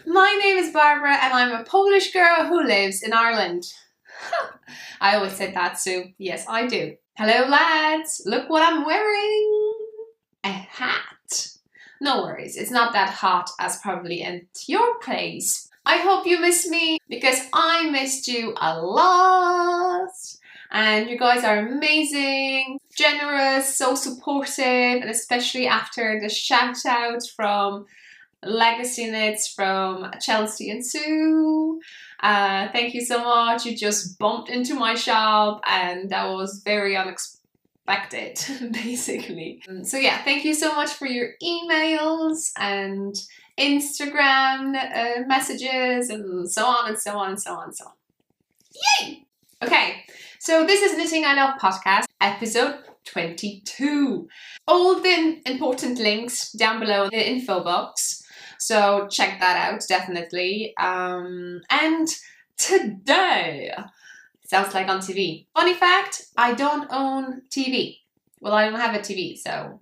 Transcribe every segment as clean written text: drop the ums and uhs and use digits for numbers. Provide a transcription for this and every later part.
My name is Barbara and I'm a Polish girl who lives in Ireland. I always said that, so yes, I do. Hello lads, look what I'm wearing. A hat. No worries, it's not that hot as probably at your place. I hope you miss me because I missed you a lot. And you guys are amazing, generous, so supportive, and especially after the shout out from Legacy Knits from Chelsea and Sue. Thank you so much. You just bumped into my shop and that was very unexpected, basically. So yeah, thank you so much for your emails and Instagram messages and so on and so on and so on and so on. Yay! Okay, so this is Knitting I Love podcast, episode 22. All the important links down below in the info box. So check that out, definitely. And today, sounds like on TV. Funny fact, I don't own TV. Well, I don't have a TV, so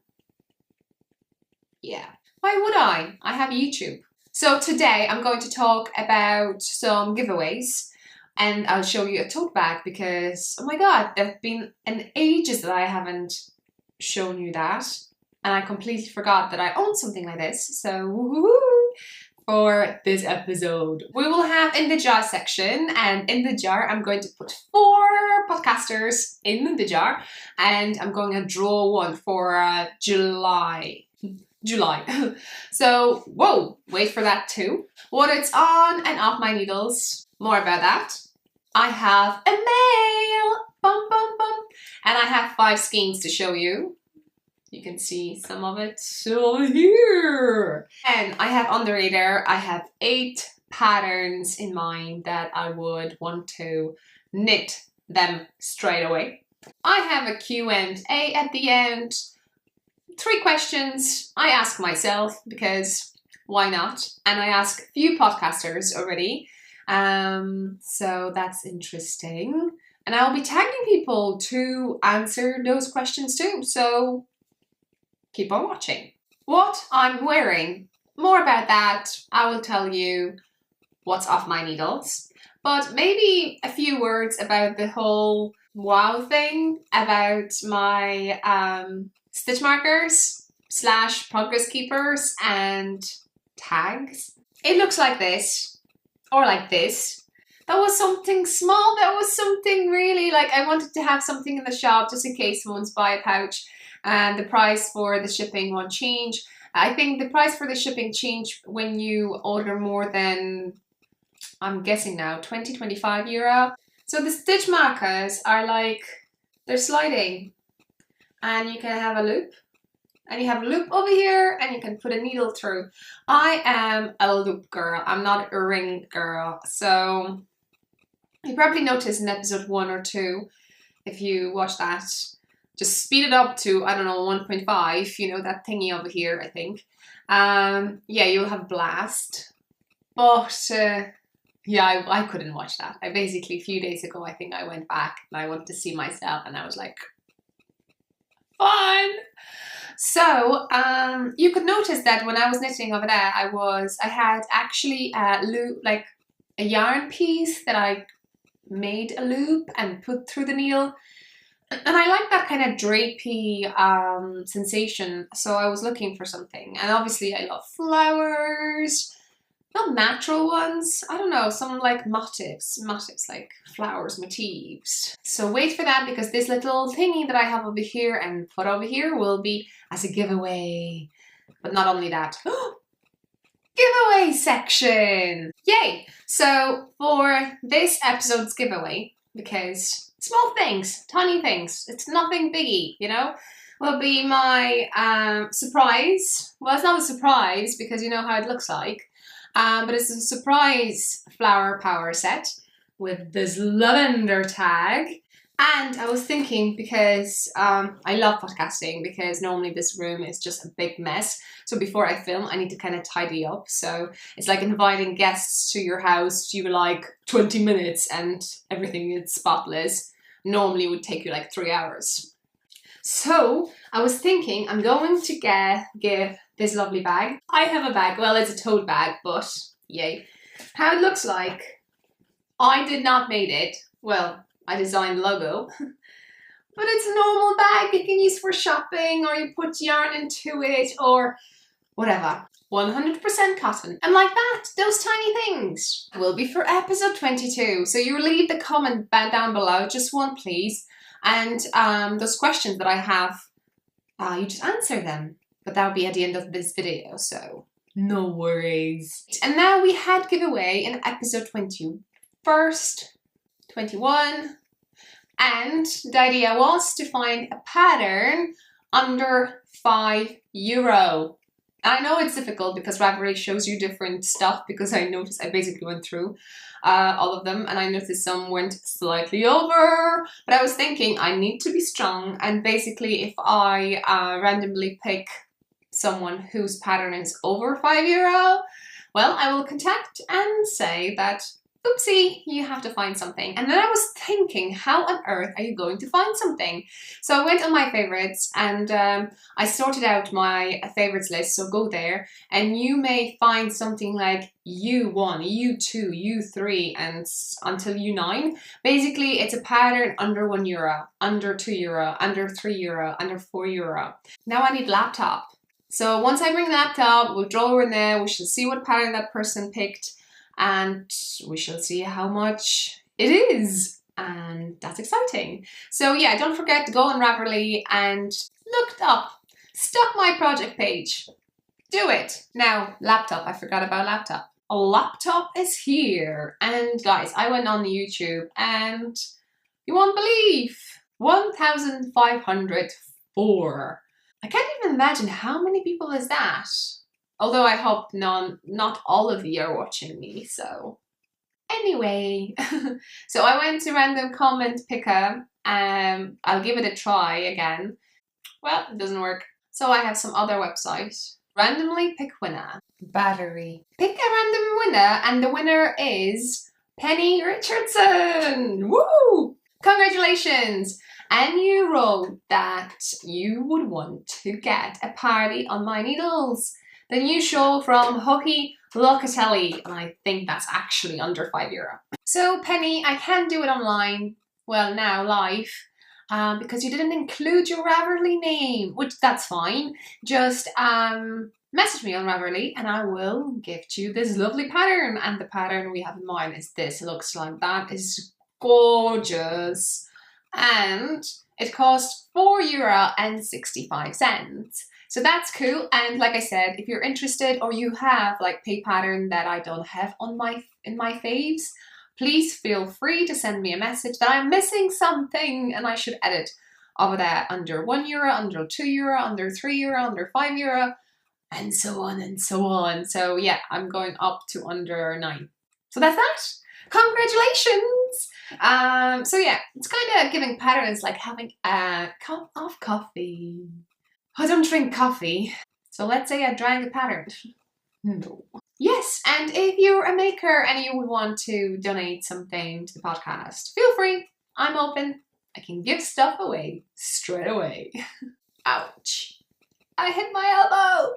yeah. Why would I? I have YouTube. So today I'm going to talk about some giveaways. And I'll show you a tote bag because, oh my god, it's been an ages that I haven't shown you that. And I completely forgot that I own something like this. So, woohoo! For this episode. We will have in the jar section, and in the jar I'm going to put 4 podcasters in the jar. And I'm going to draw one for July. So, whoa, wait for that too. What it's on and off my needles. More about that. I have a mail, bum bum bum, and I have 5 skeins to show you. You can see some of it over here. And I have under there, I have 8 patterns in mind that I would want to knit them straight away. I have a Q&A at the end. 3 questions I ask myself because why not? And I ask a few podcasters already. So that's interesting. And I'll be tagging people to answer those questions too. So keep on watching. What I'm wearing, more about that, I will tell you what's off my needles. But maybe a few words about the whole wow thing, about my stitch markers / progress keepers and tags. It looks like this. Or like this. That was something small, that was something really like I wanted to have something in the shop just in case someone's buy a pouch and the price for the shipping won't change. I think the price for the shipping changed when you order more than, I'm guessing now, 20-25 euro. So the stitch markers are like, they're sliding and you can have a loop. And you have a loop over here and you can put a needle through. I am a loop girl. I'm not a ring girl. So you probably noticed in episode 1 or 2, if you watch that, just speed it up to, I don't know, 1.5, you know, that thingy over here, I think. Yeah, you'll have blast. But yeah, I couldn't watch that. I basically, a few days ago, I think I went back and I wanted to see myself and I was like, fun! So, you could notice that when I was knitting over there, I had actually a loop, like a yarn piece that I made a loop and put through the needle. And I like that kind of drapey sensation. So I was looking for something. And obviously I love flowers. Not natural ones. I don't know, some like motifs like flowers, motifs. So wait for that because this little thingy that I have over here and put over here will be as a giveaway. But not only that, giveaway section! Yay! So for this episode's giveaway, because small things, tiny things, it's nothing biggie, you know, will be my surprise. Well, it's not a surprise because you know how it looks like. But it's a surprise flower power set with this lavender tag. And I was thinking because I love podcasting because normally this room is just a big mess. So before I film, I need to kind of tidy up. So it's like inviting guests to your house. You were like 20 minutes and everything is spotless. Normally it would take you like 3 hours. So I was thinking I'm going to give this lovely bag. I have a bag, well it's a tote bag, but Yay. How it looks like. I did not made it. Well, I designed the logo. But it's a normal bag you can use for shopping, or you put yarn into it, or whatever. 100% cotton. And like that, those tiny things will be for episode 22. So you leave the comment down below, just one please. And those questions that I have, you just answer them. But that'll be at the end of this video, so no worries. And now we had giveaway in episode 20. First, 21. And the idea was to find a pattern under €5. I know it's difficult because Ravelry shows you different stuff, because I noticed I basically went through all of them and I noticed some went slightly over, but I was thinking I need to be strong, and basically if I randomly pick someone whose pattern is over €5, well, I will contact and say that oopsie, you have to find something. And then I was thinking, how on earth are you going to find something? So I went on my favorites and I sorted out my favorites list, so go there and you may find something like U1, U2, U3 and until U9. Basically, it's a pattern under €1, under €2, under €3, under €4. Now I need laptop. So once I bring the laptop, we'll draw in there, we shall see what pattern that person picked, and we shall see how much it is, and that's exciting. So yeah, don't forget to go on Ravelry and look it up. Stock my project page. Do it. Now, laptop. I forgot about laptop. A laptop is here. And guys, I went on YouTube and you won't believe 1,504. I can't even imagine how many people is that. Although I hope not all of you are watching me, so anyway. So I went to random comment picker. I'll give it a try again. Well, it doesn't work. So I have some other website. Randomly pick winner. Battery. Pick a random winner, and the winner is Penny Richardson. Woo! Congratulations! And you wrote that you would want to get a party on my needles. The new show from Hockey Locatelli, and I think that's actually under €5. So Penny, I can't do it online, well now live, because you didn't include your Ravelry name, which that's fine. Just message me on Ravelry and I will gift you this lovely pattern. And the pattern we have in mind is this. It looks like that. Is gorgeous, and it cost €4.65. So that's cool. And like I said, if you're interested or you have like pay pattern that I don't have on in my faves, please feel free to send me a message that I'm missing something and I should edit over there under €1, under €2, under €3, under €5, and so on and so on. So yeah, I'm going up to under 9. So that's that. Congratulations! So yeah, it's kind of giving patterns like having a cup of coffee. I don't drink coffee, so let's say I drank a pattern. No. Yes, and if you're a maker and you would want to donate something to the podcast, feel free. I'm open. I can give stuff away straight away. Ouch. I hit my elbow.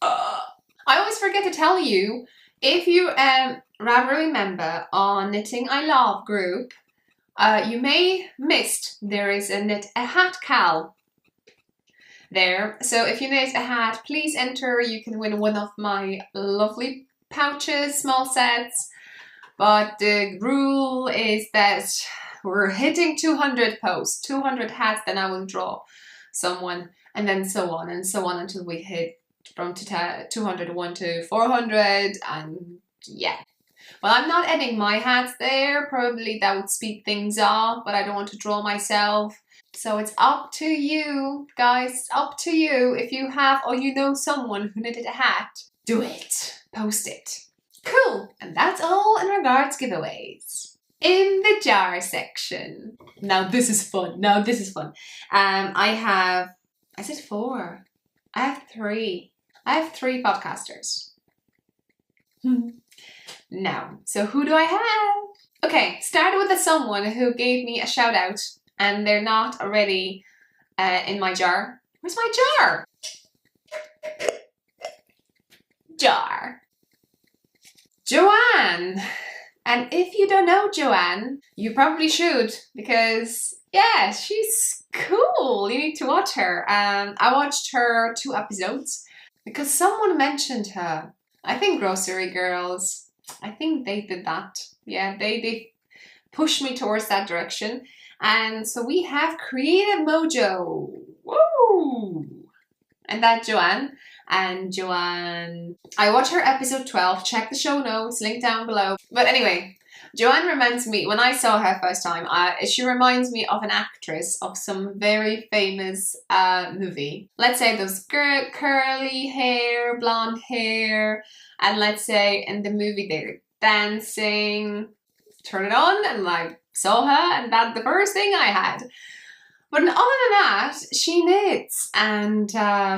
I always forget to tell you, if you're a Ravelry member on knittingILove group, you may missed there is a knit a hat cal there. So if you knit a hat, please enter. You can win one of my lovely pouches, small sets. But the rule is that we're hitting 200 posts, 200 hats, then I will draw someone, and then so on and so on until we hit from 201 to 400, and yeah. Well, I'm not adding my hats there. Probably that would speed things up, but I don't want to draw myself. So it's up to you, guys. It's up to you. If you have or you know someone who knitted a hat, do it. Post it. Cool. And that's all in regards giveaways. In the jar section. Now this is fun. Now this is fun. I said 4. I have 3. I have 3 podcasters. Now, so who do I have? Okay, started with someone who gave me a shout out, and they're not already in my jar. Where's my jar? Jar. Joanne. And if you don't know Joanne, you probably should, because yeah, she's cool. You need to watch her. I watched her 2 episodes because someone mentioned her. I think Grocery Girls. I think they did that. Yeah, they pushed me towards that direction. And so we have Creative Mojo. Woo! And that Joanne. And Joanne, I watched her episode 12. Check the show notes, link down below. But anyway, Joanne reminds me, when I saw her first time, she reminds me of an actress of some very famous movie. Let's say those curly hair, blonde hair, and let's say in the movie they're dancing. Turn it on and I saw her, and that's the first thing I had. But other than that, she knits, and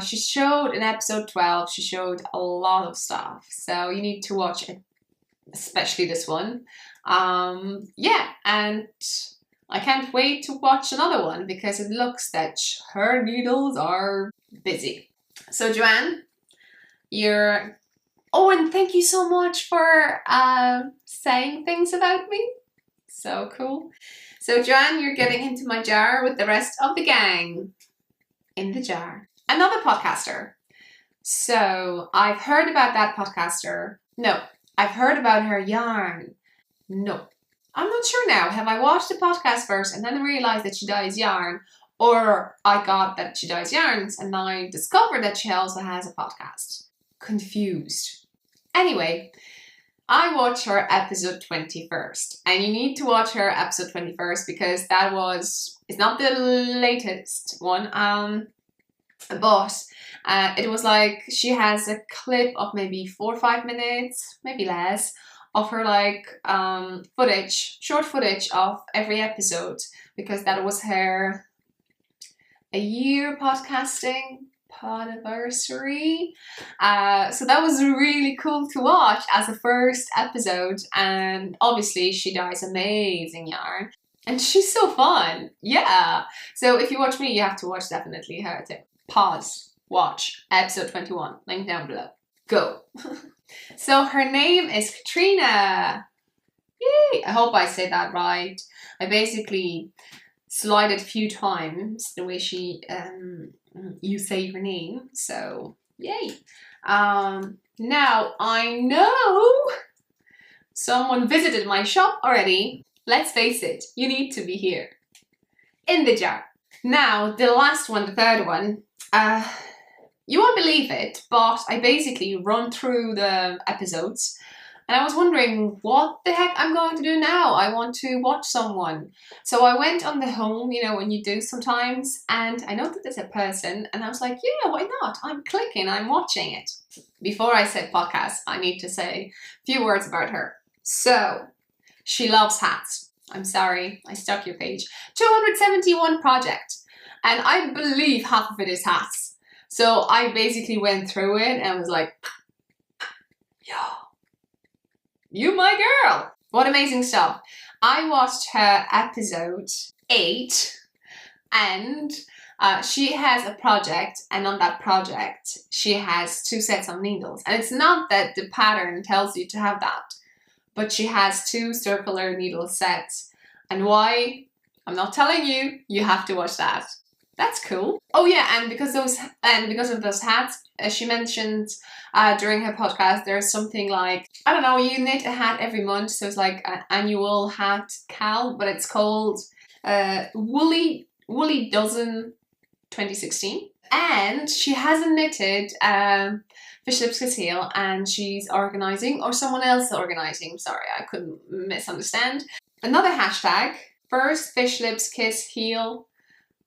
she showed in episode 12, she showed a lot of stuff. So you need to watch it, especially this one. Yeah, and I can't wait to watch another one because it looks that her needles are busy. So Joanne, you're... Oh, and thank you so much for saying things about me. So cool. So Joanne, you're getting into my jar with the rest of the gang. In the jar. Another podcaster. So I've heard about that podcaster. No, I've heard about her yarn. No. I'm not sure now. Have I watched the podcast first and then realized that she dyes yarn? Or I got that she dyes yarns and I discovered that she also has a podcast? Confused. Anyway, I watched her episode 20 first, and you need to watch her episode 20 first because that it's not the latest one, but it was like she has a clip of maybe 4 or 5 minutes, maybe less, of her like short footage of every episode, because that was her a year podcasting anniversary. So that was really cool to watch as a first episode, and obviously she dyes amazing yarn and she's so fun. Yeah, so if you watch me, you have to watch definitely her too. Pause, watch episode 21, link down below. Go. So her name is Katrina. Yay! I hope I say that right. I basically slided a few times the way she you say your name, so yay. Now I know someone visited my shop already. Let's face it, you need to be here. In the jar. Now the last one, the third one, you won't believe it, but I basically run through the episodes and I was wondering what the heck I'm going to do now. I want to watch someone. So I went on the home, you know, when you do sometimes, and I noticed there's a person and I was like, yeah, why not? I'm clicking, I'm watching it. Before I said podcast, I need to say a few words about her. So, she loves hats. I'm sorry, I stuck your page. 271 project. And I believe half of it is hats. So I basically went through it and was like, yo. You my girl! What amazing stuff. I watched her episode 8 and she has a project, and on that project she has 2 sets of needles. And it's not that the pattern tells you to have that, but she has 2 circular needle sets. And why? I'm not telling you, you have to watch that. That's cool. Oh yeah, and because of those hats, as she mentioned during her podcast, there's something like, I don't know, you knit a hat every month, so it's like an annual hat cal, but it's called Woolly Dozen 2016. And she hasn't knitted Fish Lips Kiss Heel, and she's organizing, or someone else is organizing, sorry, I couldn't misunderstand. Another hashtag, first Fish Lips Kiss Heel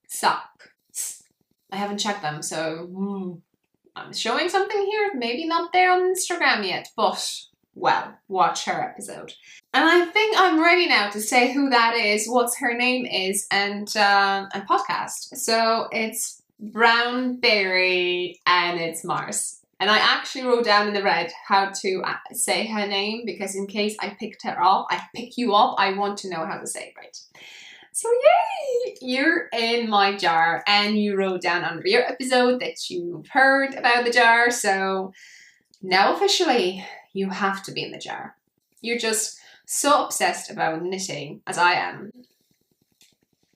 sock. I haven't checked them, so I'm showing something here, maybe not there on Instagram yet, but well, watch her episode. And I think I'm ready now to say who that is, what her name is, and podcast. So it's Brown Berry and it's Mars. And I actually wrote down in the red how to say her name, because in case I pick you up, I want to know how to say it right. So yay! You're in my jar, and you wrote down under your episode that you've heard about the jar, so now officially you have to be in the jar. you're just so obsessed about knitting as I am,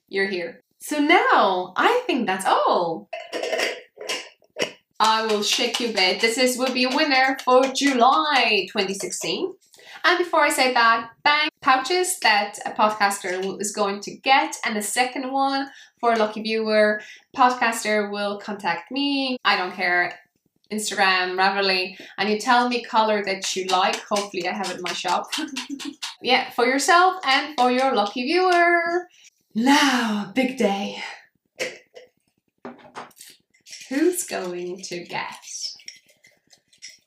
you're here. So now I think that's all. I will shake you a bit. This will be a winner for July 2016. And before I say that, bang, pouches that a podcaster is going to get. And the second one for a lucky viewer, podcaster will contact me. I don't care. Instagram, Ravelry, and you tell me color that you like. Hopefully I have it in my shop. Yeah, for yourself and for your lucky viewer. Now, big day. Who's going to guess?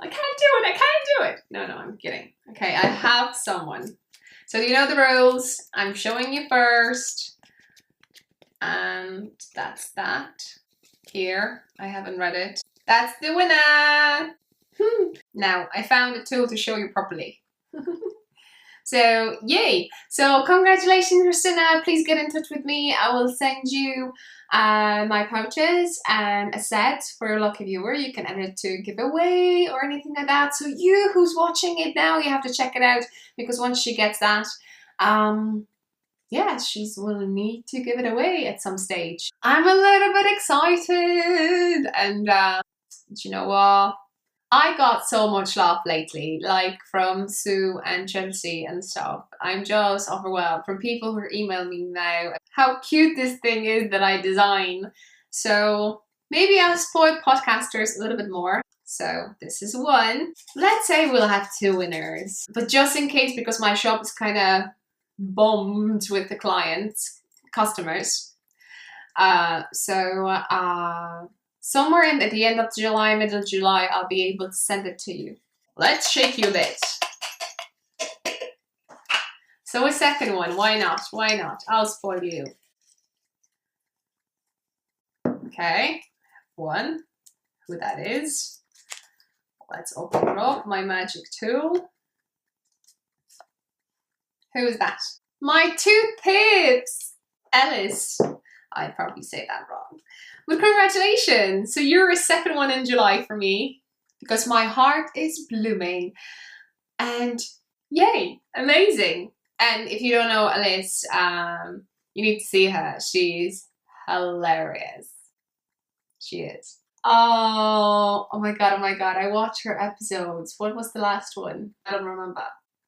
I can't do it, I can't do it. No, I'm kidding. Okay, I have someone. So you know the rules. I'm showing you first. And that's that. Here, I haven't read it. That's the winner! Now, I found a tool to show you properly. So, yay! So, congratulations, Christina. Please get in touch with me. I will send you my pouches and a set for your lucky viewer. You can enter it to giveaway or anything like that. So, you who's watching it now, you have to check it out because once she gets that, yeah, she will need to give it away at some stage. I'm a little bit excited, and you know what? I got so much love lately, like from Sue and Chelsea and stuff. I'm just overwhelmed from people who email me now how cute this thing is that I design. So maybe I'll spoil podcasters a little bit more. So this is one. Let's say we'll have 2 winners, but just in case, because my shop is kind of bombed with the customers. Somewhere at the end of July, middle of July, I'll be able to send it to you. Let's shake you a bit. So a second one, why not? Why not? I'll spoil you. Okay, one, who that is. Let's open it up, my magic tool. Who is that? My 2 pips! Ellis. I probably say that wrong. But congratulations! So you're a second one in July for me because my heart is blooming. And yay! Amazing! And if you don't know Alice, you need to see her. She's hilarious. She is. Oh my god, I watch her episodes. What was the last one? I don't remember.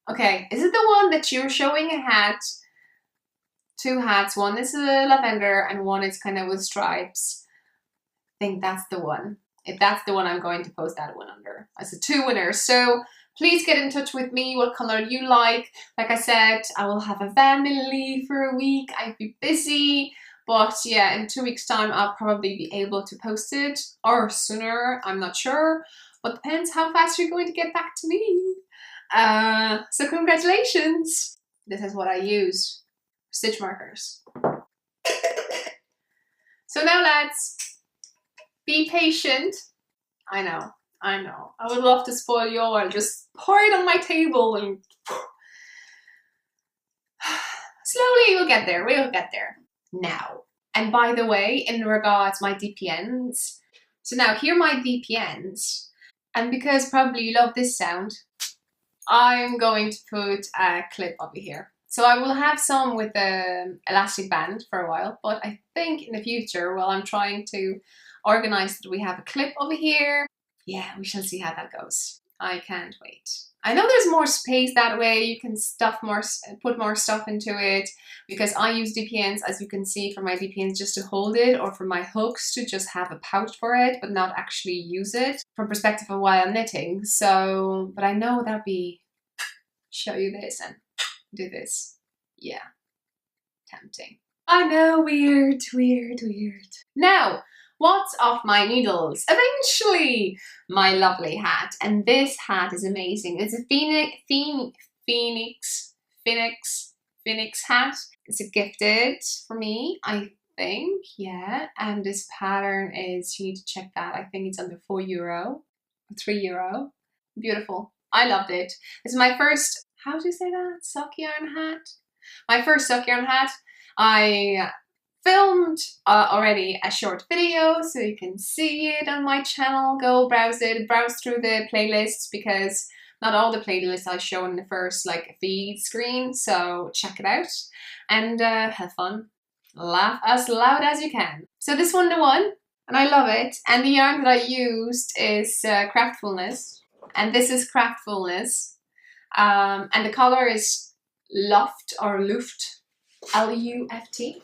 Okay, is it the one that you're showing a hat? 2 hats, one is a lavender and one is kind of with stripes. I think that's the one. If that's the one, I'm going to post that one under as a 2 winners. So please get in touch with me, what color you like. Like I said, I will have a family leave for a week. I'd be busy, but yeah, in 2 weeks time, I'll probably be able to post it or sooner. I'm not sure, but depends how fast you're going to get back to me. So congratulations. This is what I use. Stitch markers. So now lads, be patient. I know. I would love to spoil you all. I'll just pour it on my table and slowly we'll get there. We'll get there. Now. And by the way, in regards my DPNs. So now here are my DPNs. And because probably you love this sound, I'm going to put a clip over here. So I will have some with the elastic band for a while, but I think in the future, well, I'm trying to organize that we have a clip over here. Yeah, we shall see how that goes. I can't wait. I know there's more space that way. You can put more stuff into it because I use DPNs, as you can see, for my DPNs just to hold it, or for my hooks to just have a pouch for it, but not actually use it from perspective of while I'm knitting. So, but I know that'd be show you this and do this. Yeah, tempting. I know, weird. Now, what's off my needles? Eventually, my lovely hat. And this hat is amazing. It's a phoenix hat. It's a gifted for me, I think. Yeah, and this pattern is, you need to check that. I think it's under €4, €3. Beautiful. I loved it. This is my first, how do you say that? Sock yarn hat? My first sock yarn hat. I filmed already a short video, so you can see it on my channel. Go browse it, browse through the playlists, because Not all the playlists I show in the first like feed screen, so check it out and have fun. Laugh as loud as you can. So this one, the one, and I love it. And the yarn that I used is Craftfulness, and this is Craftfulness, and the color is Luft or Luft, L-U-F-T.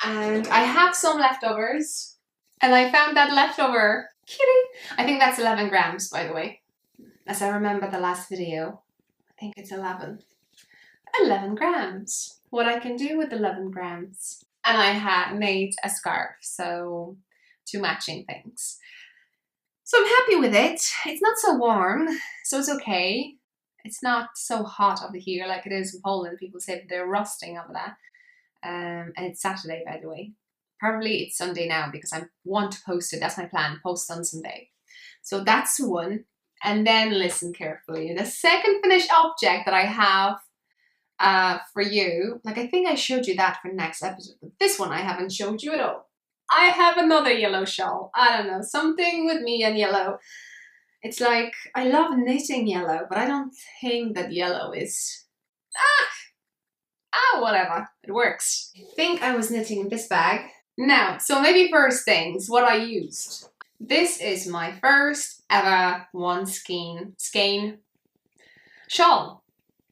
And I have some leftovers, and I found that leftover kitty. I think that's 11 grams, by the way. As I remember the last video, I think it's 11. 11 grams. What I can do with 11 grams. And I had made a scarf, so 2 matching things. So I'm happy with it. It's not so warm, so it's okay. It's not so hot over here like it is in Poland. People say that they're rusting over that. And it's Saturday, by the way. Probably it's Sunday now because I want to post it. That's my plan, post on Sunday. So that's one. And then listen carefully. The second finished object that I have for you, like I think I showed you that for the next episode, but this one I haven't showed you at all. I have another yellow shawl. I don't know, something with me and yellow. It's like, I love knitting yellow, but I don't think that yellow is... whatever, it works. I think I was knitting in this bag. Now, so maybe first things, what I used. This is my first ever one skein shawl.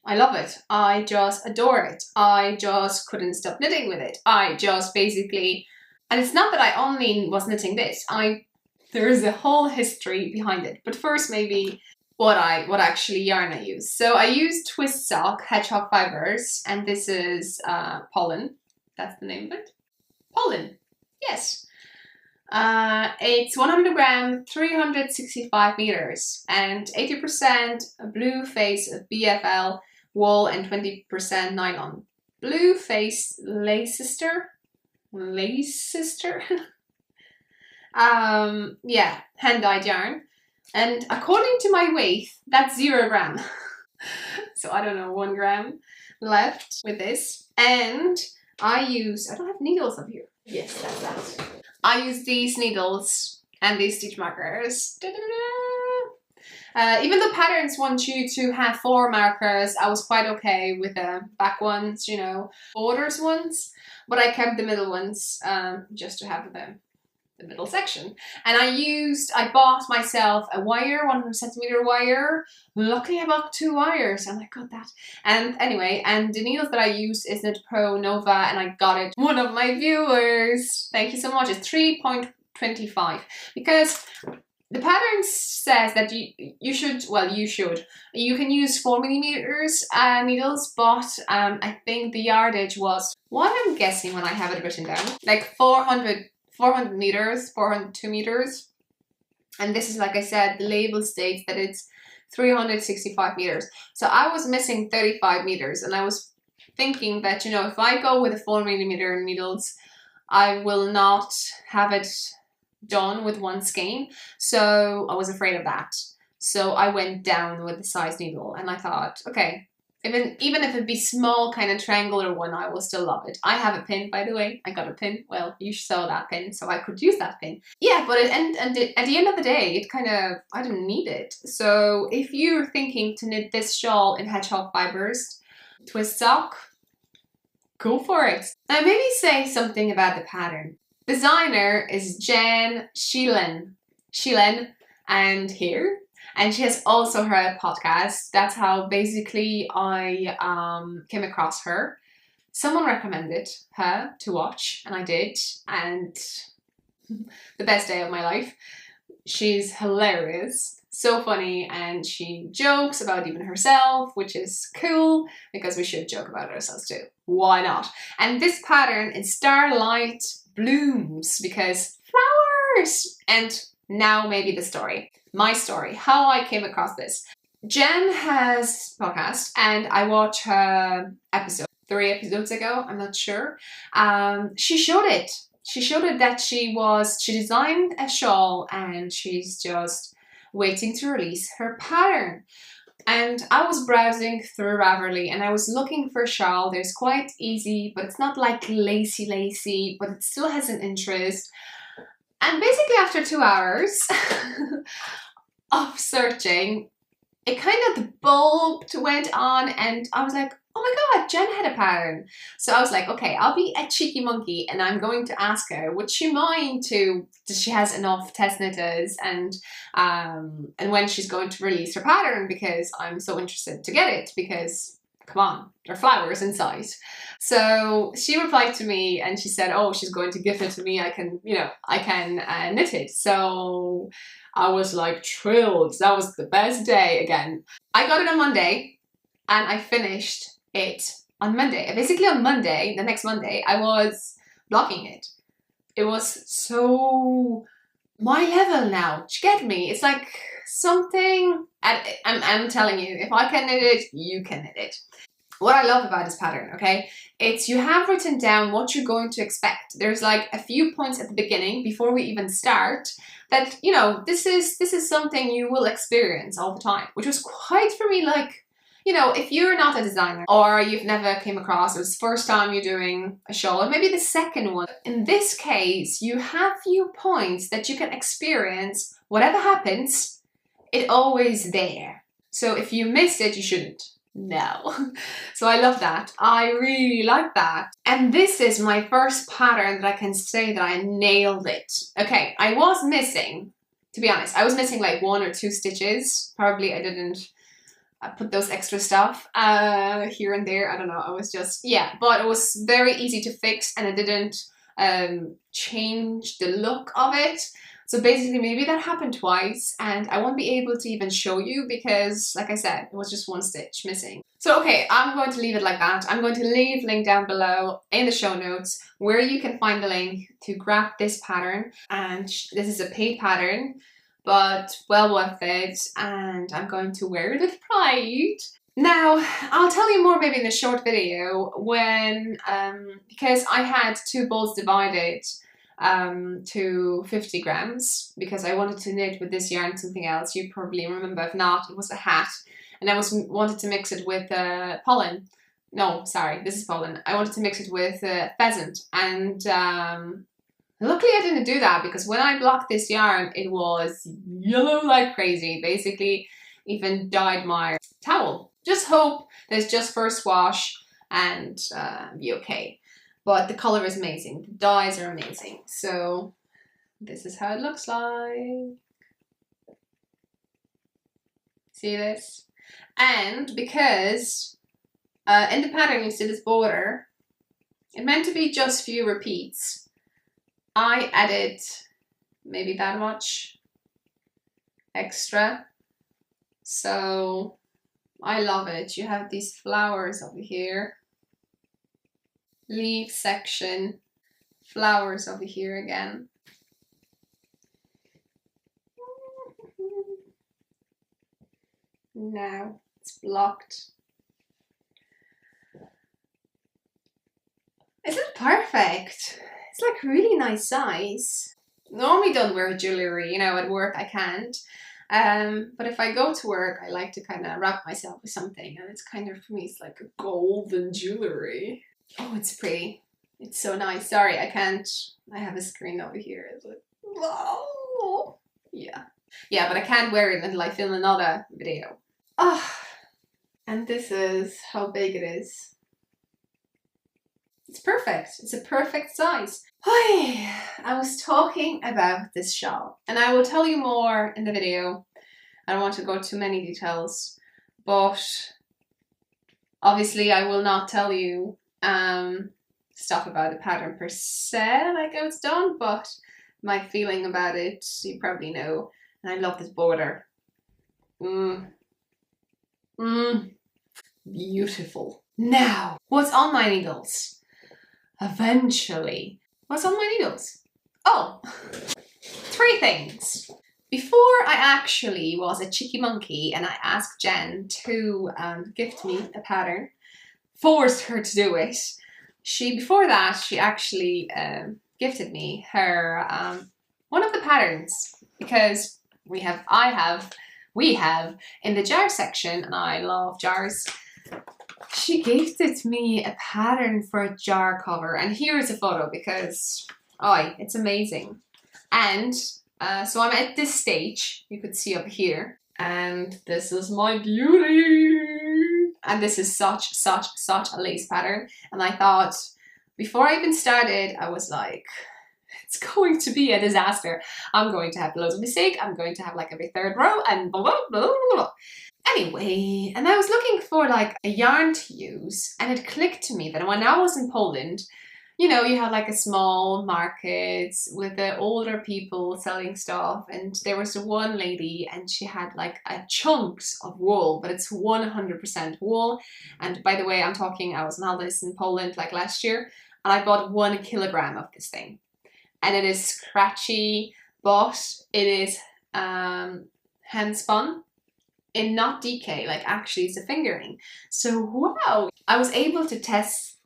I love it. I just adore it. I just couldn't stop knitting with it. I just basically, and it's not that I only was knitting this. There is a whole history behind it. But first, maybe what actually yarn I use. So I use Twist Sock Hedgehog Fibers, and this is pollen. That's the name of it. Pollen. Yes. It's 100 gram, 365 meters, and 80% blue face of BFL wool and 20% nylon. Blue face Leicester. Yeah, hand-dyed yarn. And according to my weight, that's 0 gram. So I don't know, 1 gram left with this. And I don't have needles up here. Yes, that's that. I use these needles and these stitch markers. Even though patterns want you to have 4 markers, I was quite okay with the back ones, you know, borders ones. But I kept the middle ones just to have the middle section. And I bought myself a wire, 100 centimeter wire. Luckily I bought 2 wires and I got that. And anyway, and the needles that I use is Knit Pro Nova, and I got it one of my viewers. Thank you so much. It's 3.25 because the pattern says that you can use 4 millimeters needles, but I think the yardage was, what I'm guessing when I have it written down, like 400 meters, 402 meters. And this is, like I said, the label states that it's 365 meters. So I was missing 35 meters, and I was thinking that, you know, if I go with the 4 millimeter needles, I will not have it done with 1 skein. So I was afraid of that. So I went down with the size needle, and I thought, okay, even if it be small kind of triangular one, I will still love it. I have a pin, by the way. I got a pin. Well, you saw that pin, so I could use that pin. Yeah, but at the end of the day, it kind of, I didn't need it. So if you're thinking to knit this shawl in Hedgehog Fibers, Twist Sock, go for it. Now maybe say something about the pattern. Designer is Jen Sheelan, and here. And she has also her podcast. That's how basically I came across her. Someone recommended her to watch, and I did. And the best day of my life. She's hilarious, so funny, and she jokes about even herself, which is cool because we should joke about ourselves too. Why not? And this pattern is Starlight Blooms because flowers. And now maybe the story. My story, how I came across this. Jen has a podcast, and I watched her episode 3 episodes ago, I'm not sure. She showed it. She showed it that she designed a shawl, and she's just waiting to release her pattern. And I was browsing through Ravelry, and I was looking for a shawl. There's quite easy, but it's not like lacy, but it still has an interest. And basically after 2 hours of searching, it kind of, the bulb went on and I was like, oh my God, Jen had a pattern. So I was like, okay, I'll be a cheeky monkey and I'm going to ask her, would she mind to, does she has enough test knitters and when she's going to release her pattern, because I'm so interested to get it, because come on, there are flowers inside. So she replied to me and she said, oh, she's going to give it to me. I can, you know, I can knit it. So I was like thrilled. That was the best day again. I got it on Monday and I finished it on Monday. Basically on Monday, the next Monday, I was blocking it. It was so my level now. Do you get me? It's like something, I'm telling you, if I can knit it, you can knit it. What I love about this pattern, okay, it's you have written down what you're going to expect. There's like a few points at the beginning before we even start that, you know, this is something you will experience all the time, which was quite for me like, you know, if you're not a designer or you've never came across, it was the first time you're doing a shawl or maybe the second one. In this case, you have few points that you can experience. Whatever happens, it's always there. So if you missed it, you shouldn't. No. So I love that. I really like that. And this is my first pattern that I can say that I nailed it. Okay, I was missing, to be honest, I was missing like 1 or 2 stitches. Probably I didn't put those extra stuff here and there. I don't know. I was just, yeah, but it was very easy to fix and it didn't change the look of it. So basically maybe that happened twice and I won't be able to even show you because, like I said, it was just 1 stitch missing. So okay, I'm going to leave it like that. I'm going to leave a link down below in the show notes where you can find the link to grab this pattern. And this is a paid pattern, but well worth it. And I'm going to wear it with pride. Now, I'll tell you more maybe in a short video when, because I had 2 balls divided to 50 grams because I wanted to knit with this yarn something else. You probably remember, if not, it was a hat, and I wanted to mix it with pollen. No, sorry, this is pollen. I wanted to mix it with pheasant, and luckily I didn't do that because when I blocked this yarn, it was yellow like crazy. Basically, even dyed my towel. Just hope there's just first wash and be okay. But the color is amazing. The dyes are amazing. So this is how it looks like. See this? And because in the pattern you see this border, it meant to be just few repeats. I added maybe that much extra. So I love it. You have these flowers over here. Leaf section, flowers over here again. Now it's blocked. Isn't it perfect? It's like really nice size. Normally don't wear jewelry, you know, at work I can't. But if I go to work, I like to kind of wrap myself with something, and it's kind of, for me, it's like a golden jewelry. Oh, it's pretty. It's so nice. Sorry, I can't. I have a screen over here. It's like, wow. Yeah. Yeah, but I can't wear it until I film another video. Ah, and this is how big it is. It's perfect. It's a perfect size. Hi, I was talking about this shawl, and I will tell you more in the video. I don't want to go too many details, but obviously I will not tell you stuff about the pattern per se, like how it's done, but my feeling about it, you probably know. And I love this border. Beautiful. Now, what's on my needles? Eventually. What's on my needles? Oh, 3 things. Before I actually was a cheeky monkey and I asked Jen to gift me a pattern, forced her to do it. Before that, she actually gifted me her one of the patterns, because we have in the jar section, and I love jars. She gifted me a pattern for a jar cover, and here is a photo because it's amazing. And so I'm at this stage, you could see up here, And this is my beauty. And this is such a lace pattern. And I thought, before I even started, I was like, it's going to be a disaster. I'm going to have loads of mistakes. I'm going to have like every third row and blah, blah, blah, blah, blah. Anyway, and I was looking for like a yarn to use, and it clicked to me that when I was in Poland, you know, you had like a small market with the older people selling stuff, and there was one lady and she had like a chunks of wool, but it's 100% wool. And by the way, I was on holidays in Poland like last year, and I bought 1 kilogram of this thing. And it is scratchy, but it is hand spun in not DK, like actually it's a fingering. So wow, I was able to test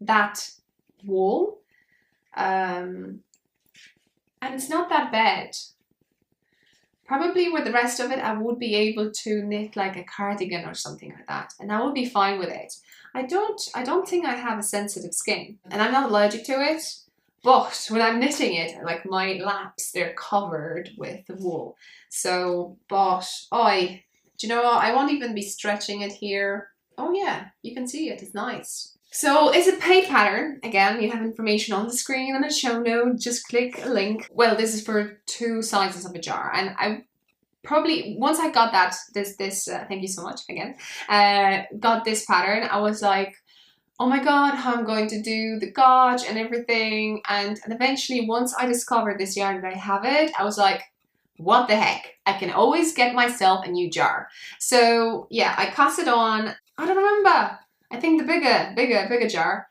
that wool, and it's not that bad. Probably with the rest of it, I would be able to knit like a cardigan or something like that, and I would be fine with it. I don't think I have a sensitive skin, and I'm not allergic to it. But when I'm knitting it, like my laps, they're covered with the wool. So, but do you know what? I won't even be stretching it here. Oh yeah, you can see it, it's nice. So it's a paid pattern. Again, you have information on the screen and a show note, just click a link. Well, this is for 2 sizes of a jar. And I probably, once I got that, thank you so much again, got this pattern, I was like, oh my god, how I'm going to do the gauge and everything. And eventually, once I discovered this yarn that I have it, I was like, what the heck? I can always get myself a new jar. So yeah, I cast it on, I don't remember. I think the bigger jar,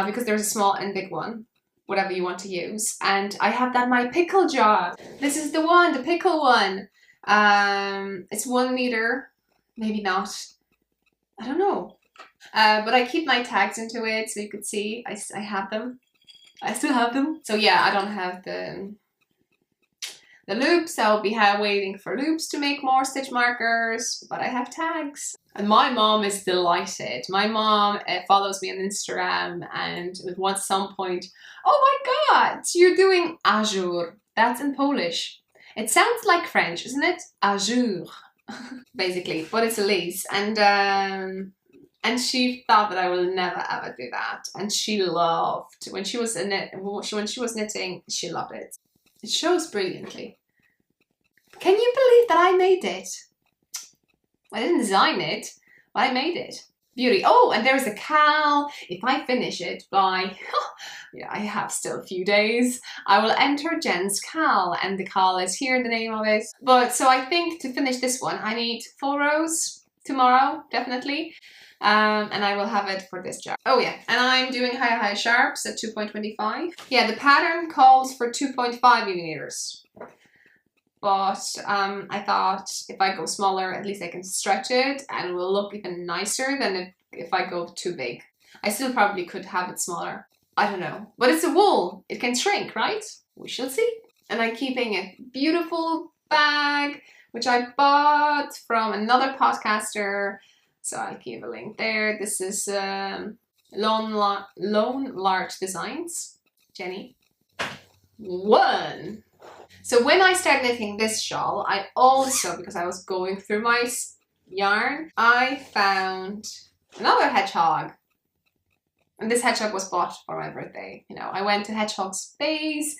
because there's a small and big one, whatever you want to use. And I have that my pickle jar. This is the one, the pickle one. It's 1 meter, maybe not. I don't know. But I keep my tags into it, so you could see I have them. I still have them. So yeah, I don't have the loops. I'll be waiting for loops to make more stitch markers, but I have tags. And my mom is delighted. My mom follows me on Instagram and at some point, oh my god, you're doing azur. That's in Polish. It sounds like French, isn't it? Azur, basically, but it's a lace. And she thought that I will never ever do that, and she loved when she was knitting. She loved it. It shows brilliantly. Can you believe that I made it? I didn't design it, but I made it. Beauty. Oh, and there's a cal. If I finish it by, yeah, I have still a few days, I will enter Jen's cal, and the cal is here, the name of it. But so I think to finish this one, I need 4 rows tomorrow, definitely. And I will have it for this jar. Oh yeah, and I'm doing high sharps at 2.25. Yeah, the pattern calls for 2.5 millimeters. But I thought if I go smaller, at least I can stretch it and it will look even nicer than if I go too big. I still probably could have it smaller. I don't know. But it's a wool. It can shrink, right? We shall see. And I'm keeping a beautiful bag, which I bought from another podcaster. So I'll give a link there. This is Lone Larch Designs. Jenny. 1. So when I started knitting this shawl, I also, because I was going through my yarn, I found another hedgehog. And this hedgehog was bought for my birthday. You know, I went to Hedgehog Space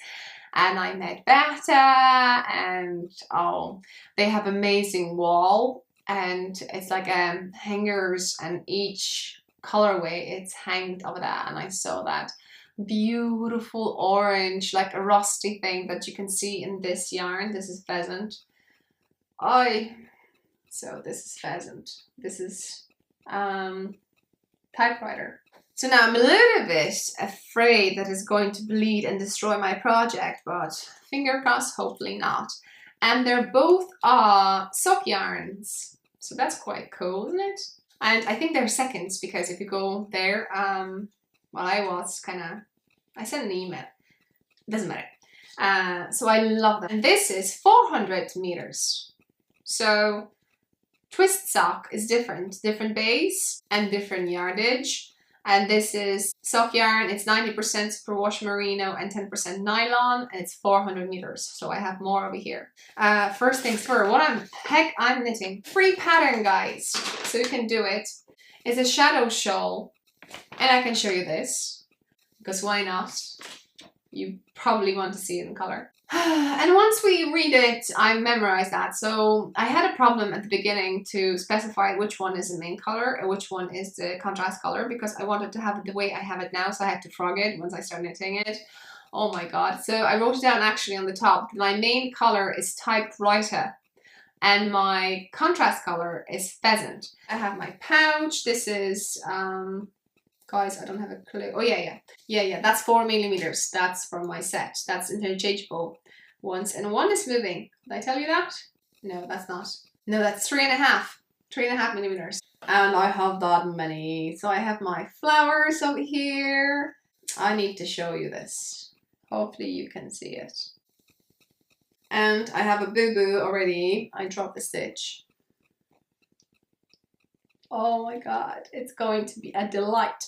and I met Beta, and oh, they have amazing wall. And it's like hangers, and each colorway it's hanged over that, and I saw that beautiful orange, like a rusty thing that you can see in this yarn. This is pheasant. So this is pheasant. This is typewriter. So now I'm a little bit afraid that it's going to bleed and destroy my project, but finger crossed, hopefully not. And they're both sock yarns. So that's quite cool, isn't it? And I think they're seconds, because if you go there, I sent an email. Doesn't matter. So I love them. And this is 400 meters. So twist sock is different base and different yardage. And this is sock yarn. It's 90% superwash merino and 10% nylon, and it's 400 meters. So I have more over here. First things first, what heck I'm knitting. Free pattern, guys, so you can do it. It's a shadow shawl, and I can show you this because why not? You probably want to see it in color. And once we read it, I memorize that. So I had a problem at the beginning to specify which one is the main color and which one is the contrast color, because I wanted to have it the way I have it now. So I had to frog it once I started knitting it. Oh my god. So I wrote it down actually on the top. My main color is typewriter and my contrast color is pheasant. I have my pouch. This is guys, I don't have a clue. Oh yeah, that's 4 millimeters. That's for my set. That's interchangeable ones, and one is moving. Did I tell you that? No, that's not. No, that's 3.5 millimeters. And I have that many. So I have my flowers over here. I need to show you this. Hopefully you can see it. And I have a boo-boo already. I dropped the stitch. Oh my god, it's going to be a delight.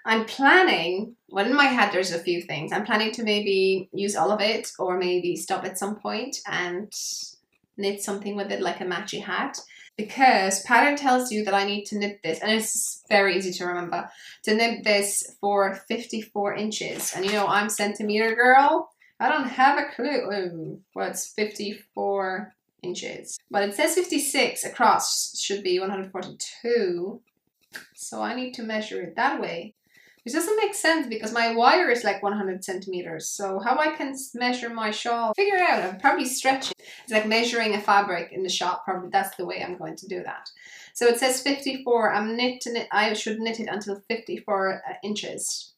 I'm planning, well, in my head there's a few things. I'm planning to maybe use all of it or maybe stop at some point and knit something with it, like a matchy hat. Because pattern tells you that I need to knit this, and it's very easy to remember, to knit this for 54 inches. And you know, I'm centimeter girl. I don't have a clue. What's 54 inches? But it says 56 across, should be 142. So I need to measure it that way. Which doesn't make sense because my wire is like 100 centimeters. So how I can measure my shawl? Figure it out. I'm probably stretching. It's like measuring a fabric in the shop. Probably that's the way I'm going to do that. So it says 54. I should knit it until 54 inches.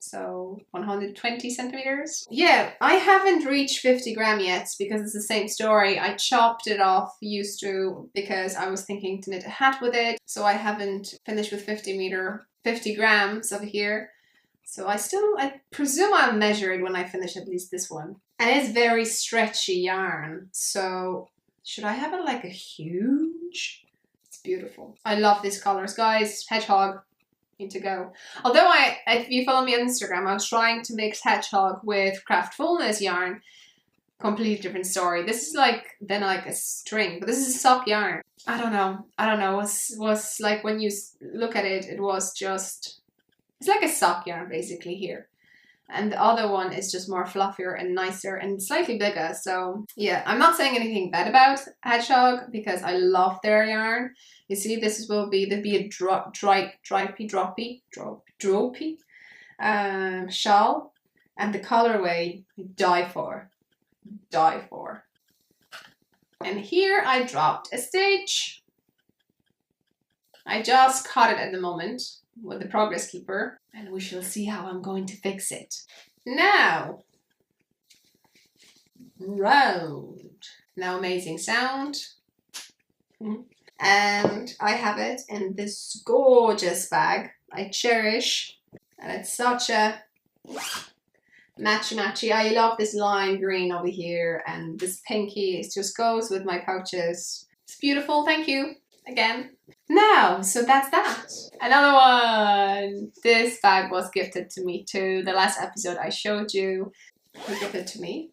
So 120 centimeters. Yeah, I haven't reached 50 gram yet because it's the same story. I chopped it off, used to, because I was thinking to knit a hat with it. So I haven't finished with 50 grams over here. So I presume I'll measure it when I finish at least this one. And it's very stretchy yarn. So should I have it like a huge? It's beautiful. I love these colors, guys. Hedgehog. Need to go. Although if you follow me on Instagram, I was trying to mix hedgehog with craftfulness yarn. Completely different story. This is like a string, but this is a sock yarn. I don't know. Was like when you look at it, it was just, it's like a sock yarn basically here. And the other one is just more fluffier and nicer and slightly bigger. So yeah, I'm not saying anything bad about hedgehog because I love their yarn. You see, this will be a droppy shawl, and the colorway, die for. And here I dropped a stitch. I just caught it at the moment with the progress keeper, and we shall see how I'm going to fix it. Now, round. Now, amazing sound. And I have it in this gorgeous bag I cherish, and it's such a matchy. I love this lime green over here, and this pinky, it just goes with my pouches. It's beautiful. Thank you again. Now, so that's that. Another one. This bag was gifted to me too. The last episode I showed you, he gifted it to me.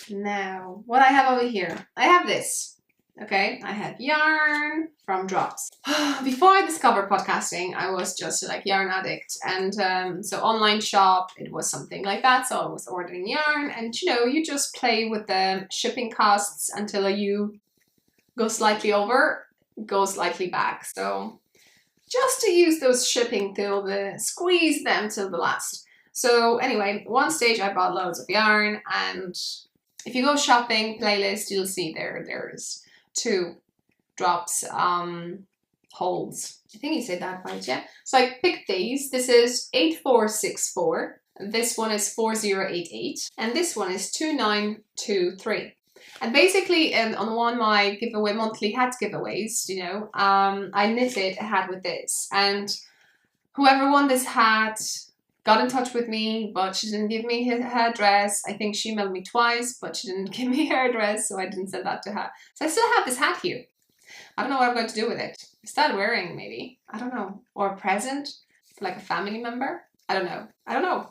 Now, what I have over here, I have this. Okay, I have yarn from Drops. Before I discovered podcasting, I was just like yarn addict, and so online shop, it was something like that. So I was ordering yarn, and you know, you just play with the shipping costs until you go slightly over, go slightly back. So just to use those shipping till squeeze them till the last. So anyway, one stage I bought loads of yarn, and if you go shopping playlist, you'll see there's 2 Drops holes. I think you said that right, yeah. So I picked these. This is 8464. This one is 4088, and this one is 2923. And basically, on one of my monthly hat giveaways, you know, I knitted a hat with this, and whoever won this hat got in touch with me, but she didn't give me her address. I think she emailed me twice, but she didn't give me her address, so I didn't send that to her. So I still have this hat here. I don't know what I'm going to do with it. Start wearing, maybe. I don't know. Or a present. like a family member. I don't know. I don't know.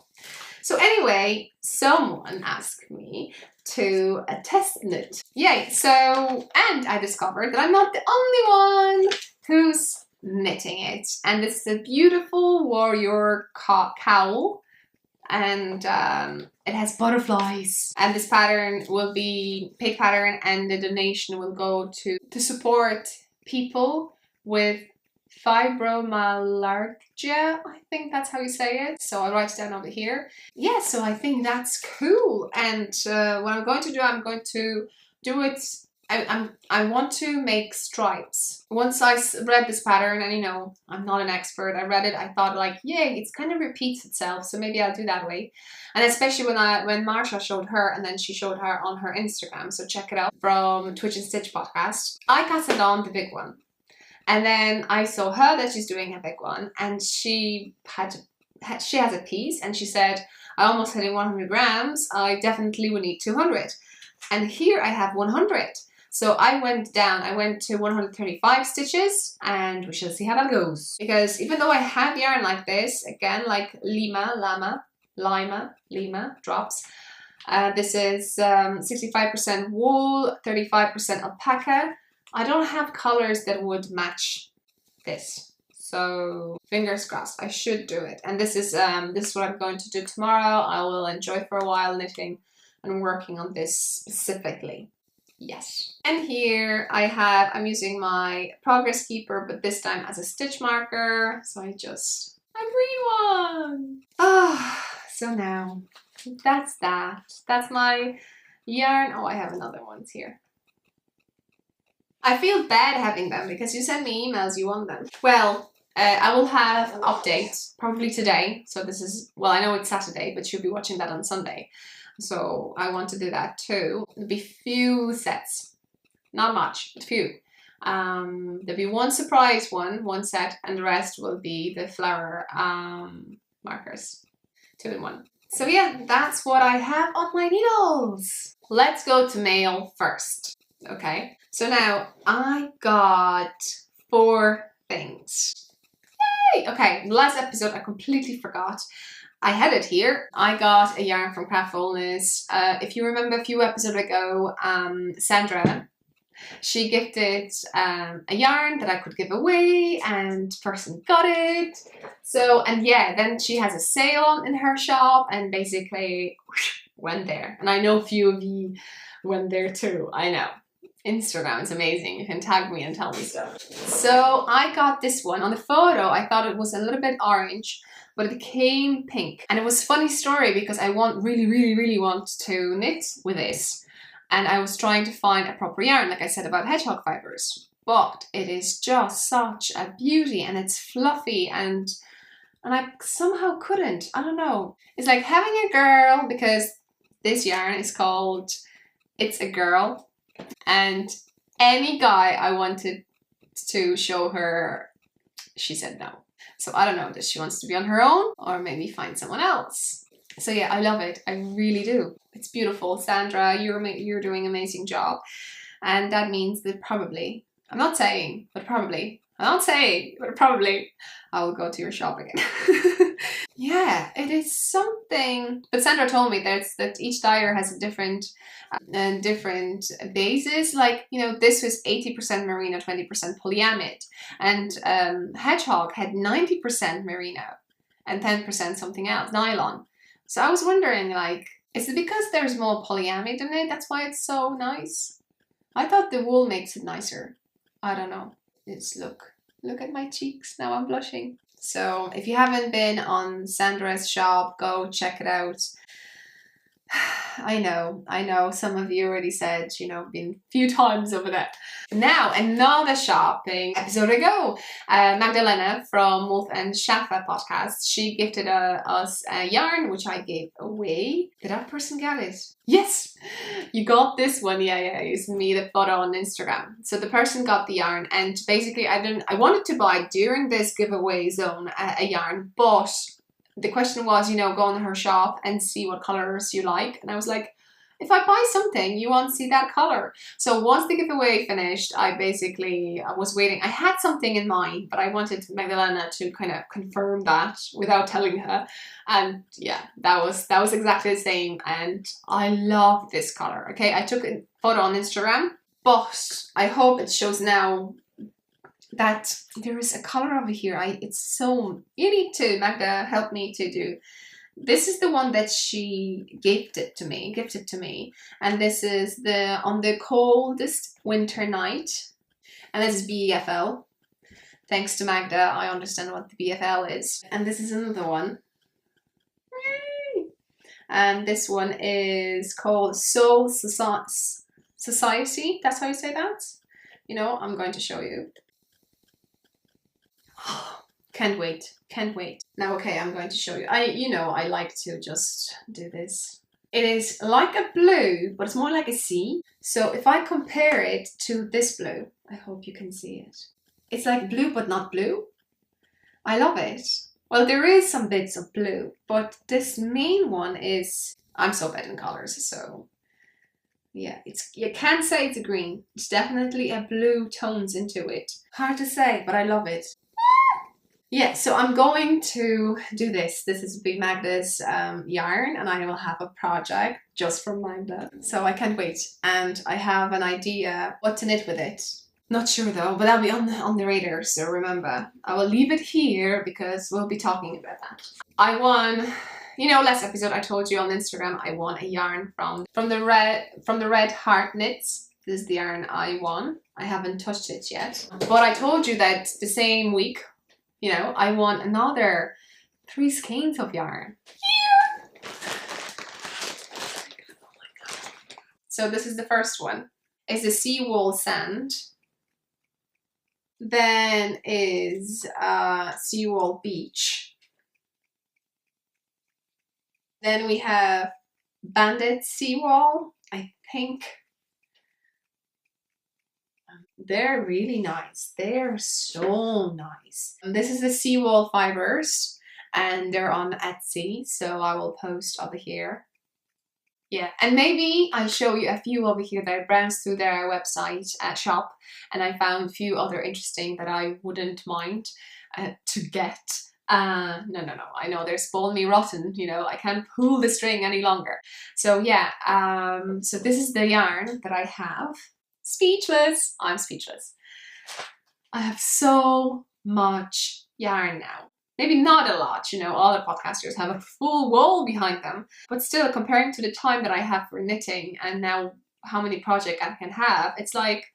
So anyway, someone asked me to test knit. Yay! So, and I discovered that I'm not the only one who's knitting it. And it's a beautiful warrior cowl. And it has butterflies. And this pattern will be pig pattern, and the donation will go to support people with fibromyalgia, I think that's how you say it. So I'll write it down over here. Yeah, so I think that's cool. And what I'm going to do, I'm going to do it. I want to make stripes. Once I read this pattern, and you know, I'm not an expert, I read it, I thought like, yay, it's kind of repeats itself, so maybe I'll do that way. And especially when Marsha showed her, and then she showed her on her Instagram, so check it out, from Twitch and Stitch podcast. I casted on the big one. And then I saw her that she's doing a big one, and she has a piece, and she said, I almost hit 100 grams, I definitely would need 200. And here I have 100. So I went down, I went to 135 stitches, and we shall see how that goes. Because even though I have yarn like this, again, like Lima drops, this is 65% wool, 35% alpaca. I don't have colors that would match this. So fingers crossed, I should do it. And this is what I'm going to do tomorrow. I will enjoy for a while knitting and working on this specifically. Yes. And here I'm using my Progress Keeper, but this time as a stitch marker. So a green one. So now that's that. That's my yarn. Oh, I have another ones here. I feel bad having them because you send me emails, you want them. Well, I will have updates probably today. So this is, well, I know it's Saturday, but you'll be watching that on Sunday. So I want to do that too. There'll be few sets, not much, but few. There'll be one surprise one set, and the rest will be the flower markers, 2 in 1. So yeah, that's what I have on my needles. Let's go to mail first. Okay, so now I got 4 things. Yay! Okay, the last episode I completely forgot. I had it here. I got a yarn from Craftfulness. If you remember a few episodes ago, Sandra, she gifted a yarn that I could give away, and the person got it. So, and yeah, then she has a sale on in her shop, and basically went there. And I know a few of you went there too. I know. Instagram is amazing. You can tag me and tell me stuff. So I got this one. On the photo, I thought it was a little bit orange, but it came pink. And it was a funny story because I really want to knit with this. And I was trying to find a proper yarn, like I said about hedgehog fibers. But it is just such a beauty, and it's fluffy, and I somehow couldn't. I don't know. It's like having a girl, because this yarn is called It's a Girl. And any guy I wanted to show her, she said no. So I don't know, that she wants to be on her own, or maybe find someone else. So yeah, I love it. I really do. It's beautiful. Sandra, you're doing an amazing job. And that means that probably, I'm not saying, but probably, I will go to your shop again. Yeah, it is something. But Sandra told me that each dyer has a different bases. Like, you know, this was 80% merino, 20% polyamide, and hedgehog had 90% merino and 10% something else, nylon. So I was wondering, like, is it because there's more polyamide in it? That's why it's so nice. I thought the wool makes it nicer. I don't know. It's look at my cheeks. Now I'm blushing. So if you haven't been on Sandra's shop, go check it out. I know, some of you already said, you know, been a few times over there. Now, another shopping episode ago, Magdalena from Wolf and Schaffer podcast, she gifted us a yarn, which I gave away. Did that person get it? Yes! You got this one, yeah, you sent me the photo on Instagram. So the person got the yarn, and basically I wanted to buy during this giveaway zone a yarn, but the question was, you know, go in her shop and see what colors you like. And I was like, if I buy something, you want to see that color. So once the giveaway finished, I was waiting. I had something in mind, but I wanted Magdalena to kind of confirm that without telling her. And yeah, that was exactly the same. And I love this color. Okay, I took a photo on Instagram, but I hope it shows now that there is a color over here. You need to, Magda, help me to do. This is the one that she gifted to me, and this is on the coldest winter night, and this is BFL. Thanks to Magda, I understand what the BFL is. And this is another one. Yay! And this one is called Soul Society. That's how you say that? You know, I'm going to show you. Can't wait. Now, okay, I'm going to show you. I like to just do this. It is like a blue, but it's more like a sea. So if I compare it to this blue, I hope you can see it. It's like blue, but not blue. I love it. Well, there is some bits of blue, but this main one is, I'm so bad in colors, so yeah, you can't say it's a green. It's definitely a blue tones into it. Hard to say, but I love it. Yeah, so I'm going to do this. This is Big Magda's yarn, and I will have a project just from Magda. So I can't wait. And I have an idea what to knit with it. Not sure though, but that'll be on the radar. So remember, I will leave it here because we'll be talking about that. I won, last episode I told you on Instagram I won a yarn from the Red Heart Knits. This is the yarn I won. I haven't touched it yet. But I told you that the same week, I won another 3 skeins of yarn. Yeah. Oh my God. So this is the first one. It's the Seawall Sand. Then is Seawall Beach. Then we have Bandit Seawall, I think. They're really nice. They're so nice. And this is the Seawall Fibers, and they're on Etsy, so I will post over here. Yeah, and maybe I'll show you a few over here that I browsed through their website shop, and I found a few other interesting that I wouldn't mind to get. No, I know they're spoiling me rotten, I can't pull the string any longer. So yeah, so this is the yarn that I have. Speechless. I'm speechless. I have so much yarn now. Maybe not a lot, other podcasters have a full wall behind them, but still comparing to the time that I have for knitting and now how many projects I can have, it's like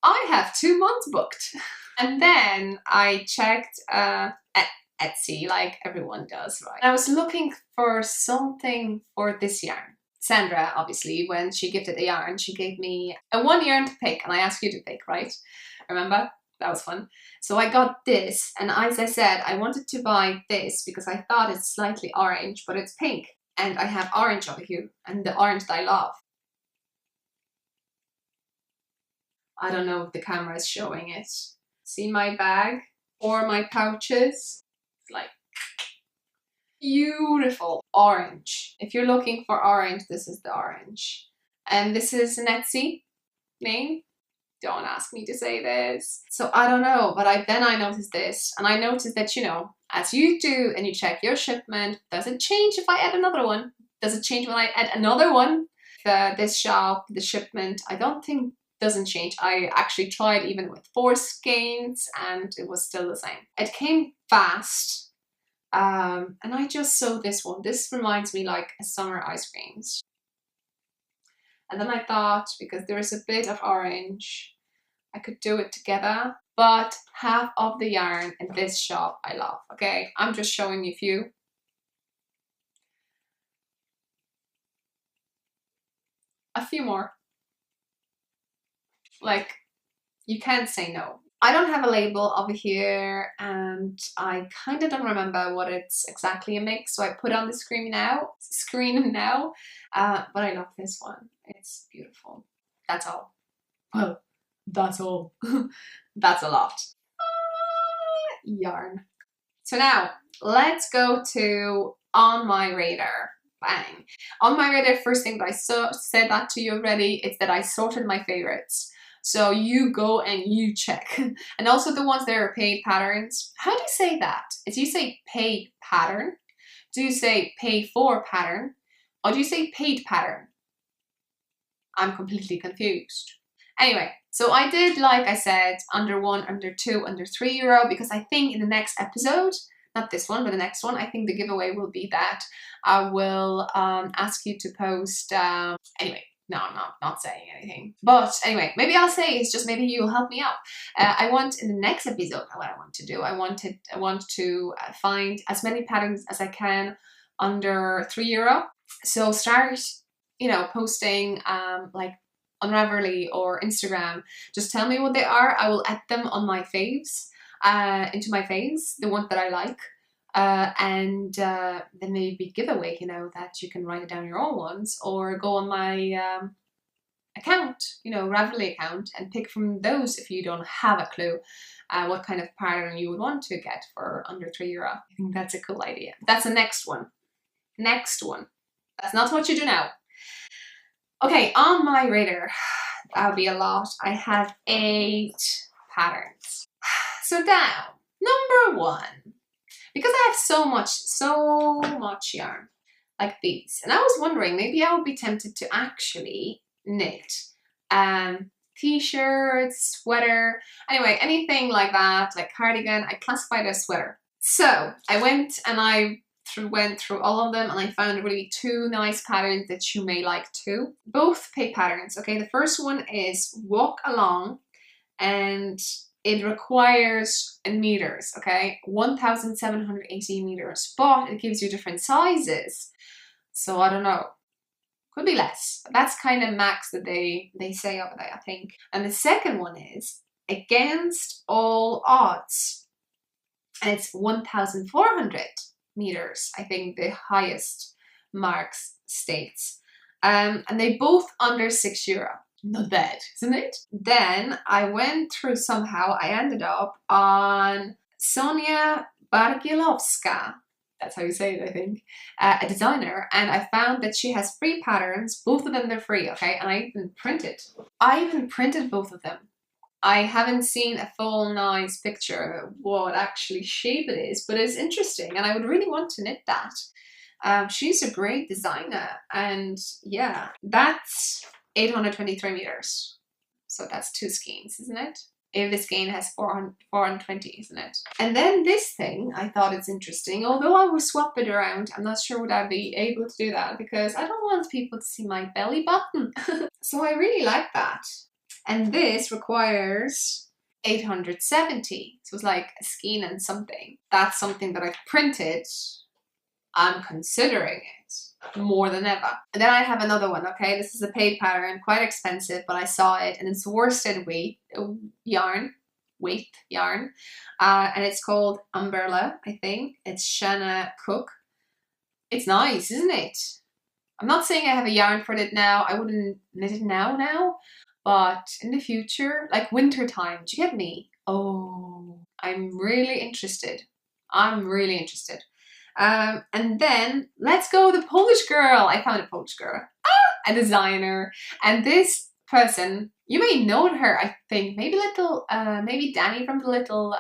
I have 2 months booked. And then I checked Etsy like everyone does, right? I was looking for something for this yarn. Sandra, obviously, when she gifted a yarn, she gave me a 1 yarn to pick, and I asked you to pick, right? Remember? That was fun. So I got this, and as I said, I wanted to buy this because I thought it's slightly orange, but it's pink. And I have orange over here, and the orange that I love. I don't know if the camera is showing it. See my bag or my pouches? It's like beautiful orange. If you're looking for orange, this is the orange. And this is an Etsy name. Don't ask me to say this. So I don't know, but then I noticed this, and I noticed that, as you do and you check your shipment, does it change if I add another one? Does it change when I add another one? This shop, the shipment, I don't think doesn't change. I actually tried even with 4 skeins and it was still the same. It came fast. And I just sewed this one. This reminds me like a summer ice creams. And then I thought, because there is a bit of orange, I could do it together. But half of the yarn in this shop I love. Okay, I'm just showing you a few. A few more. Like, you can't say no. I don't have a label over here, and I kind of don't remember what it's exactly a mix, so I put on the screen now, but I love this one. It's beautiful. That's all. Well, that's all. That's a lot. Yarn. So now, let's go to On My Radar. Bang. On my radar, first thing that I said that to you already, it's that I sorted my favorites. So you go and you check. And also the ones that are paid patterns. How do you say that? Do you say paid pattern? Do you say pay for pattern? Or do you say paid pattern? I'm completely confused. Anyway, so I did, like I said, under 1, under 2, under €3, because I think in the next episode, not this one, but the next one, I think the giveaway will be that I will ask you to post, anyway, no, I'm not saying anything. But anyway, maybe I'll say it's just maybe you'll help me out. I want in the next episode, what I want to do, I want to find as many patterns as I can under €3. So start, you know, posting like on Ravelry or Instagram. Just tell me what they are. I will add them on my faves, into my faves, the ones that I like. And then maybe giveaway, you know, that you can write down your own ones, or go on my account, you know, Ravelry account, and pick from those if you don't have a clue what kind of pattern you would want to get for under €3. I think that's a cool idea. That's the next one. Next one. That's not what you do now. Okay, on my radar, that'll be a lot. I have 8 patterns. So now, number 1, because I have so much yarn like these, and I was wondering, maybe I would be tempted to actually knit t-shirts, sweater, anyway, anything like that, like cardigan. I classify it as sweater. So I went and I went through all of them, and I found really 2 nice patterns that you may like too. Both paid patterns, okay? The first one is Walk Along, and it requires in meters, okay? 1,780 meters, but it gives you different sizes. So I don't know, could be less. But that's kind of max that they say over there, I think. And the second one is Against All Odds, and it's 1,400 meters, I think the highest marks states. And they both under €6. Not bad, isn't it? Then I went through, somehow I ended up on Sonia Bargilovska. That's how you say it, I think. A designer, and I found that she has free patterns. Both of them, they're free, okay? And I even printed both of them. I haven't seen a full nice picture of what actually shape it is, but it's interesting, and I would really want to knit that. She's a great designer, and yeah, that's 823 meters. So that's 2 skeins, isn't it? If the skein has 420, isn't it? And then this thing, I thought it's interesting, although I will swap it around. I'm not sure would I be able to do that, because I don't want people to see my belly button. So I really like that. And this requires 870. So it's like a skein and something. That's something that I've printed. I'm considering it more than ever. And then I have another one, okay? This is a paid pattern, quite expensive, but I saw it, and it's worsted weight yarn. And it's called Umbrella, I think. It's Shanna Cook. It's nice, isn't it? I'm not saying I have a yarn for it now. I wouldn't knit it now. But in the future, like winter time, do you get me? Oh, I'm really interested. And then let's go the Polish girl. I found a Polish girl, a designer, and this person, you may know her. I think maybe maybe Danny from the Little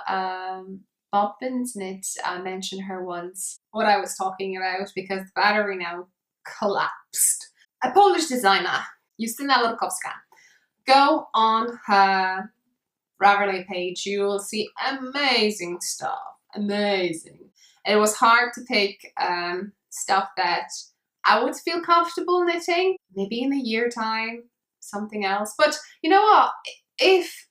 Bobbins Knit mentioned her once. What I was talking about, because the battery now collapsed. A Polish designer, Justyna Lorkowska. Go on her Ravelry page. You will see amazing stuff. Amazing. It was hard to pick stuff that I would feel comfortable knitting. Maybe in a year time, something else. But you know what? If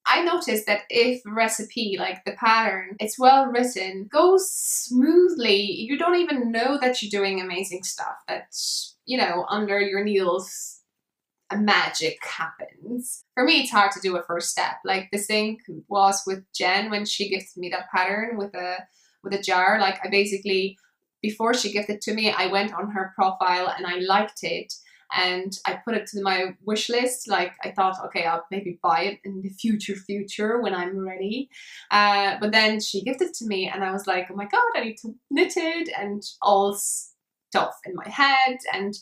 I noticed that if recipe, like the pattern, it's well written, goes smoothly, you don't even know that you're doing amazing stuff. That, you know, under your needles, magic happens. For me, it's hard to do a first step. Like this thing was with Jen when she gifted me that pattern with a jar. Like I basically, before she gifted it to me, I went on her profile and I liked it, and I put it to my wish list. Like I thought, okay, I'll maybe buy it in the future when I'm ready. But then she gifted it to me, and I was like, oh my god, I need to knit it, and all tough in my head. And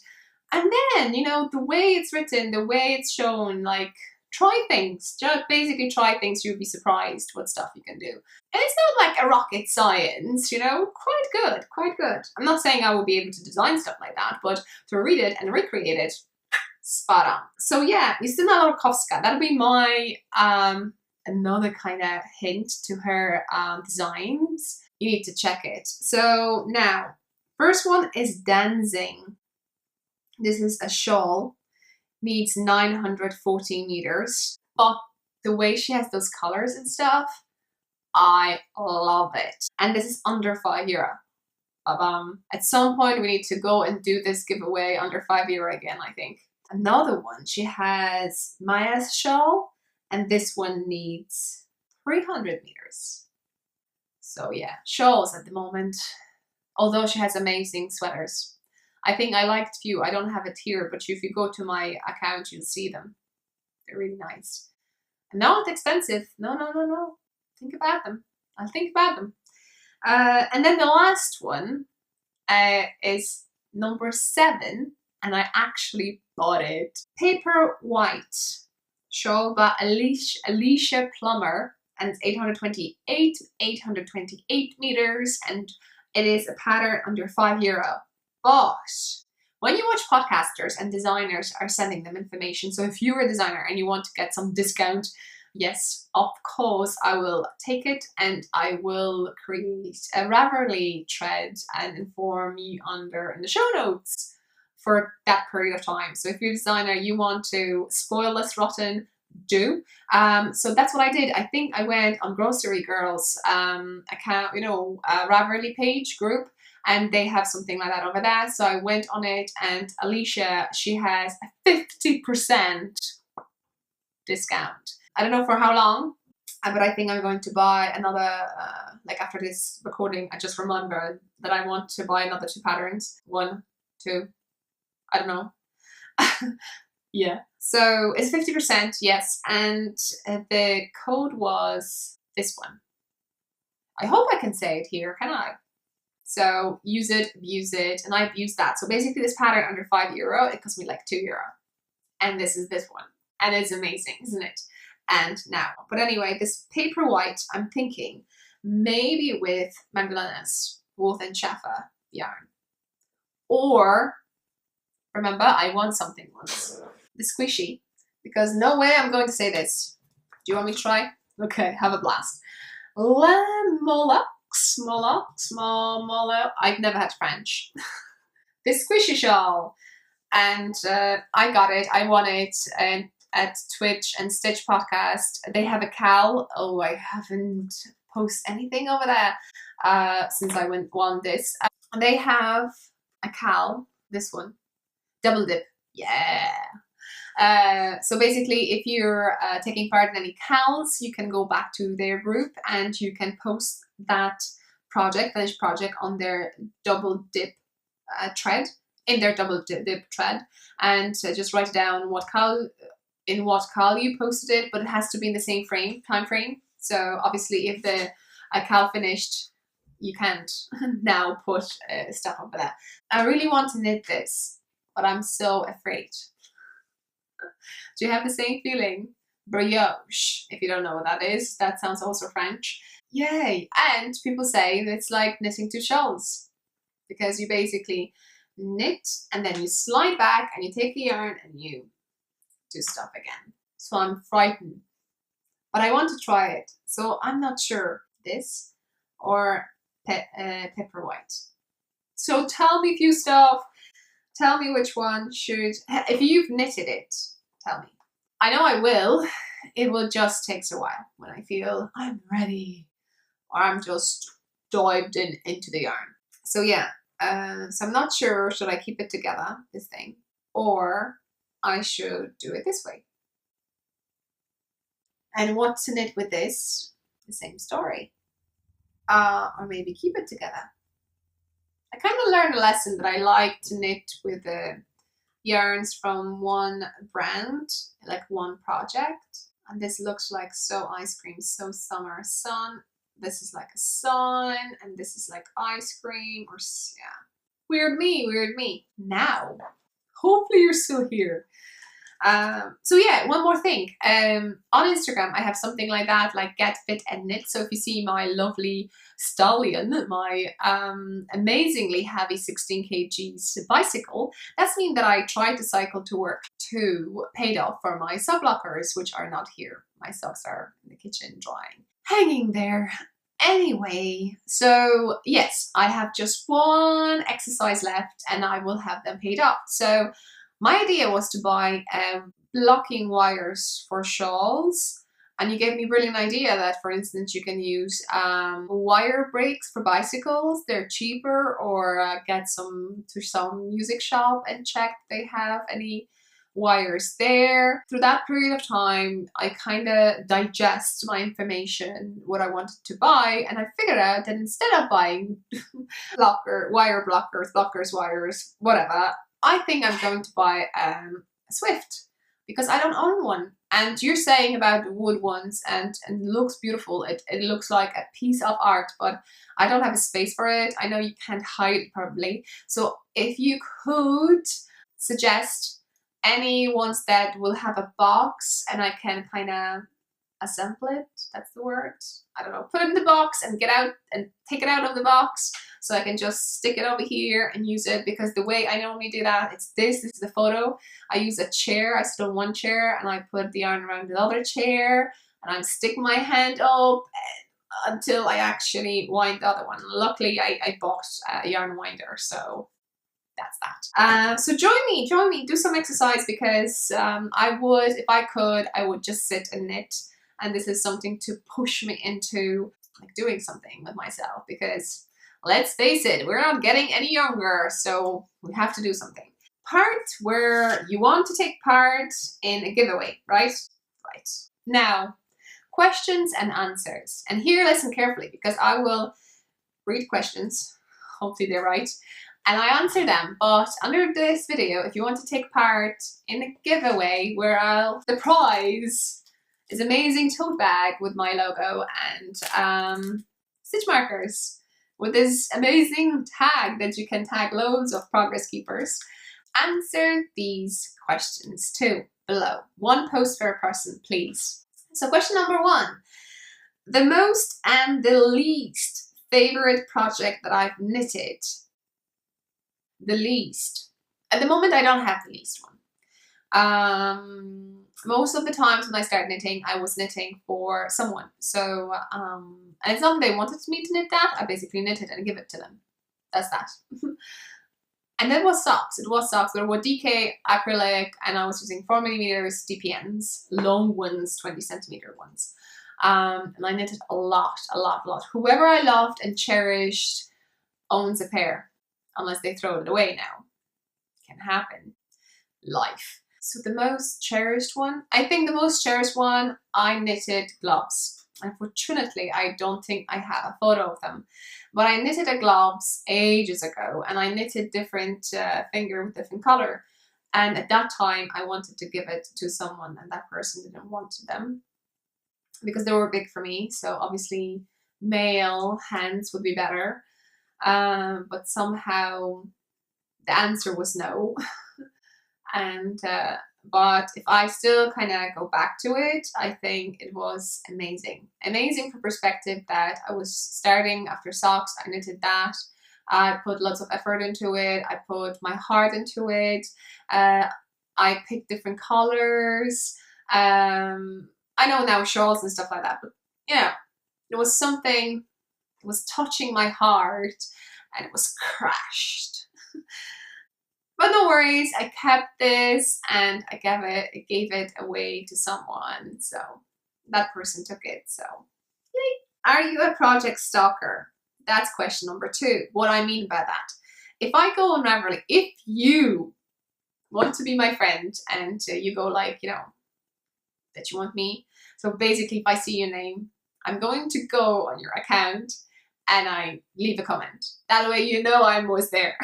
then, you know, the way it's written, the way it's shown, like, try things. Just basically try things. You'll be surprised what stuff you can do. And it's not like a rocket science, you know, quite good, quite good. I'm not saying I will be able to design stuff like that, but to read it and recreate it, spot on. So yeah, Justyna Lorkowska, that'll be my another kind of hint to her designs. You need to check it. So now, first one is dancing. This is a shawl, needs 914 meters, but the way she has those colors and stuff, I love it. And this is under €5. At some point we need to go and do this giveaway under €5 again, I think. Another one, she has Maya's shawl, and this one needs 300 meters. So yeah, shawls at the moment, although she has amazing sweaters. I think I liked few. I don't have it here, but if you go to my account, you'll see them. They're really nice. And not expensive. No. Think about them. I'll think about them. And then the last one is number 7, and I actually bought it. Paper White shawl by Alicia Plummer, and it's 828 meters, and it is a pattern under €5. But when you watch podcasters and designers are sending them information, so if you're a designer and you want to get some discount, yes, of course, I will take it and I will create a Ravelry thread and inform you under in the show notes for that period of time. So if you're a designer, you want to spoil this rotten, do. So that's what I did. I think I went on Grocery Girls account, you know, Ravelry page group, and they have something like that over there. So I went on it, and Alicia, she has a 50% discount. I don't know for how long, but I think I'm going to buy another, like after this recording, I just remembered that I want to buy another 2 patterns. 1, 2, I don't know. Yeah. So it's 50%, yes. And the code was this one. I hope I can say it here, can I? So use it, abuse it, and I abused that. So basically this pattern under €5, it cost me like €2. And this is this one. And it's amazing, isn't it? And now, but anyway, this Paper White, I'm thinking maybe with Magdalena's Wolf and Schaffer yarn. Or, remember, I won something once. The squishy. Because no way I'm going to say this. Do you want me to try? Okay, have a blast. Moloch. I've never had French. This squishy shawl. And I got it. I won it. And at Twitch and Stitch Podcast, they have a cowl. Oh, I haven't posted anything over there since I won this. They have a cowl, this one, double dip, yeah. So basically, if you're taking part in any cowls, you can go back to their group and you can post that finished project on their double dip thread, in their double dip thread, and just write down in what cowl you posted it, but it has to be in the same time frame. So obviously if the cowl finished, you can't now put stuff over there. I really want to knit this, but I'm so afraid. Do you have the same feeling? Brioche, if you don't know what that is, that sounds also French. Yay! And people say it's like knitting 2 shawls, because you basically knit and then you slide back and you take the yarn and you do stuff again. So I'm frightened, but I want to try it. So I'm not sure this or Paper White. So tell me few stuff. Tell me which one should, if you've knitted it, tell me. I know I will. It will just take a while when I feel I'm ready or I'm just dived into the yarn. So yeah, so I'm not sure, should I keep it together, this thing, or I should do it this way. And what to knit with this, the same story. Or maybe keep it together. I kind of learned a lesson that I like to knit with yarns from one brand, like one project. And this looks like So Ice Cream, So Summer Sun. This is like a sun, and this is like ice cream, or yeah. Weird me, weird me. Now, hopefully you're still here. So yeah, one more thing. On Instagram, I have something like that, like Get Fit and Knit. So if you see my lovely stallion, my amazingly heavy 16 kgs bicycle, that's mean that I tried to cycle to work to paid off for my sock blockers, which are not here. My socks are in the kitchen drying, hanging there. Anyway, so yes, I have just one exercise left and I will have them paid off. So my idea was to buy blocking wires for shawls, and you gave me a brilliant idea that, for instance, you can use wire breaks for bicycles. They're cheaper, or get some to some music shop and check if they have any wires there. Through that period of time, I kind of digest my information, what I wanted to buy, and I figured out that instead of buying wire blockers, wires, whatever, I think I'm going to buy a Swift, because I don't own one. And you're saying about the wood ones, and it looks beautiful. It looks like a piece of art, but I don't have a space for it. I know you can't hide it probably. So if you could suggest any ones that will have a box and I can kind of assemble it, that's the word, I don't know, put it in the box and get out and take it out of the box, so I can just stick it over here and use it, because the way I normally do that, it's this is the photo. I use a chair, I sit on one chair and I put the yarn around the other chair and I'm sticking my hand up until I actually wind the other one. Luckily I bought a yarn winder, so that's that. So join me, do some exercise, because I would, if I could, I would just sit and knit. And this is something to push me into like doing something with myself, because let's face it, we're not getting any younger, so we have to do something. Part where you want to take part in a giveaway, right? Right. Now, questions and answers. And here, listen carefully, because I will read questions, hopefully they're right, and I answer them. But under this video, if you want to take part in a giveaway where the prize is amazing tote bag with my logo and stitch markers with this amazing tag that you can tag loads of progress keepers. Answer these questions too below. One post per person, please. So question number 1, the most and the least favorite project that I've knitted. The least. At the moment, I don't have the least one. Most of the times when I start knitting, I was knitting for someone. So, and it's not that they wanted me to knit that. I basically knit it and give it to them. That's that. And then was socks. It was socks. There were DK acrylic, and I was using 4mm DPNs, long ones, 20 centimeter ones. And I knitted a lot. Whoever I loved and cherished owns a pair, unless they throw it away now. Can happen. Life. So the most cherished one, I think the most cherished one, I knitted gloves. Unfortunately, I don't think I have a photo of them, but I knitted a gloves ages ago, and I knitted different finger with different color. And at that time, I wanted to give it to someone, and that person didn't want them because they were big for me. So obviously, male hands would be better. But somehow the answer was no. And but if I still kind of go back to it, I think it was amazing. Amazing for perspective that I was starting after socks. I knitted that. I put lots of effort into it. I put my heart into it. I picked different colors. I know now shawls and stuff like that, but yeah, it was something. It was touching my heart, and it was crashed. But no worries, I kept this and I gave it away to someone. So that person took it. So yay. Are you a project stalker? That's question number 2. What I mean by that. If I go on Ravelry, if you want to be my friend and you go like, you know, that you want me. So basically, if I see your name, I'm going to go on your account and I leave a comment. That way you know I'm always there.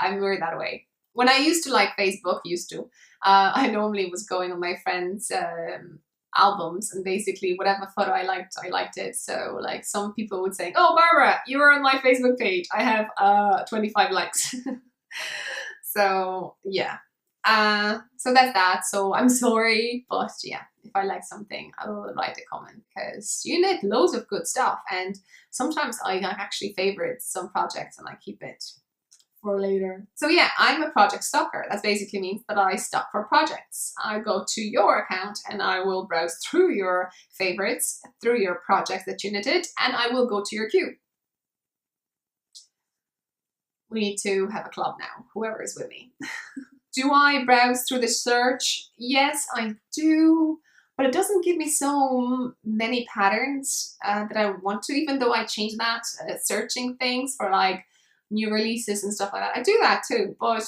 I'm weird that way. When I used to like Facebook, I normally was going on my friends' albums, and basically whatever photo I liked it. So like some people would say, oh Barbara, you were on my Facebook page, I have 25 likes. So yeah, so that's that. So I'm sorry, but yeah, if I like something, I will write a comment, because you knit loads of good stuff, and sometimes I actually favorite some projects and I keep it for later. So yeah, I'm a project stalker. That basically means that I stalk for projects. I go to your account and I will browse through your favorites, through your projects that you knitted, and I will go to your queue. We need to have a club now, whoever is with me. Do I browse through the search? Yes, I do, but it doesn't give me so many patterns that I want to, even though I change that, searching things for like new releases and stuff like that. I do that too, but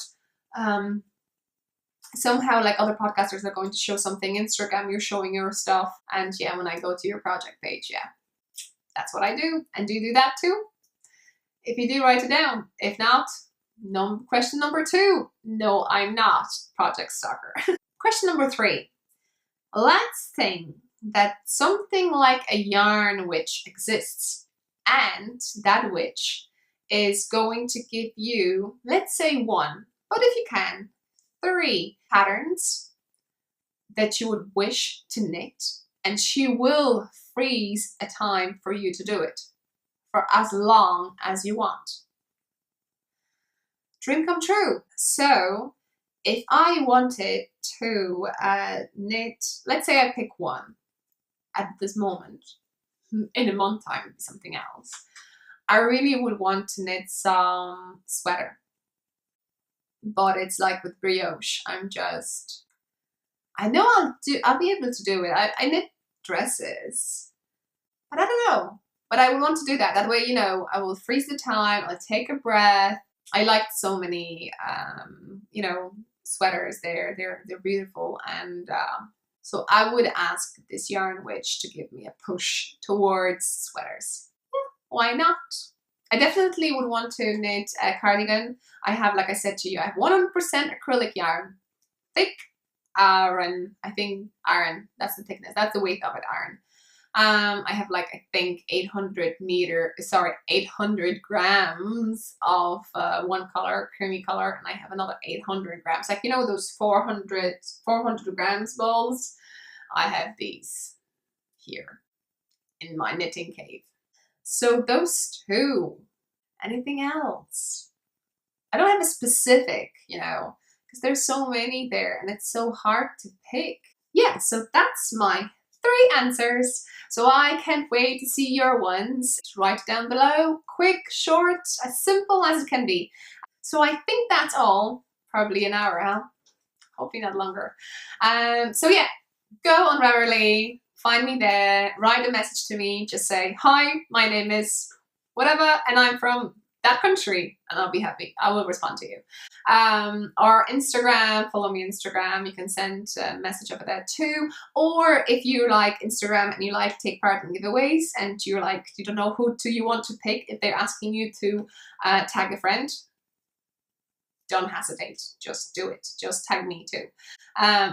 somehow like other podcasters are going to show something, Instagram, you're showing your stuff, and yeah, when I go to your project page, yeah, that's what I do. And do you do that too? If you do, write it down. If not, no. Question number 2, no, I'm not project stalker. Question number 3, let's think that something like a yarn witch exists, and that witch is going to give you, let's say 1, but if you can, 3 patterns that you would wish to knit, and she will freeze a time for you to do it for as long as you want. Dream come true. So if I wanted to knit, let's say I pick 1 at this moment, in a month time would be something else. I really would want to knit some sweater, but it's like with brioche. I know I'll be able to do it. I knit dresses, but I don't know. But I would want to do that. That way, you know, I will freeze the time, I'll take a breath. I liked so many, you know, sweaters there. They're beautiful. And so I would ask this yarn witch to give me a push towards sweaters. Yeah, why not? I definitely would want to knit a cardigan. I have, like I said to you, I have 100% acrylic yarn. Thick iron, I think iron, that's the thickness, that's the weight of it, iron. I have like, I think 800 grams of one color, creamy color, and I have another 800 grams. Like, you know, those 400 grams balls? I have these here in my knitting cave. So those 2. Anything else? I don't have a specific, you know, because there's so many there and it's so hard to pick. Yeah, so that's my 3 answers. So I can't wait to see your ones. Write it down below. Quick, short, as simple as it can be. So I think that's all. Probably an hour, huh? Hopefully not longer. So yeah, go on Ravelry, find me there, write a message to me, just say, hi, my name is whatever, and I'm from that country, and I'll be happy. I will respond to you. Or Instagram, follow me on Instagram. You can send a message over there too. Or if you like Instagram and you like to take part in giveaways and you're like, you don't know who you want to pick, if they're asking you to tag a friend, don't hesitate, just do it. Just tag me too.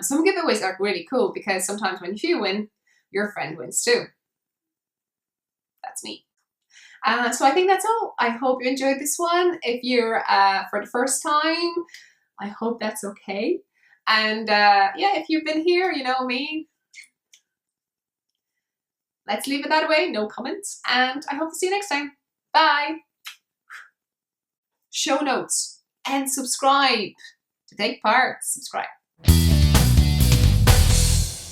Some giveaways are really cool because sometimes when you win, your friend wins too. That's me. So I think that's all. I hope you enjoyed this one. If you're for the first time, I hope that's okay. And yeah, if you've been here, you know me. Let's leave it that way, no comments. And I hope to see you next time. Bye. Show notes and subscribe to take part. Subscribe.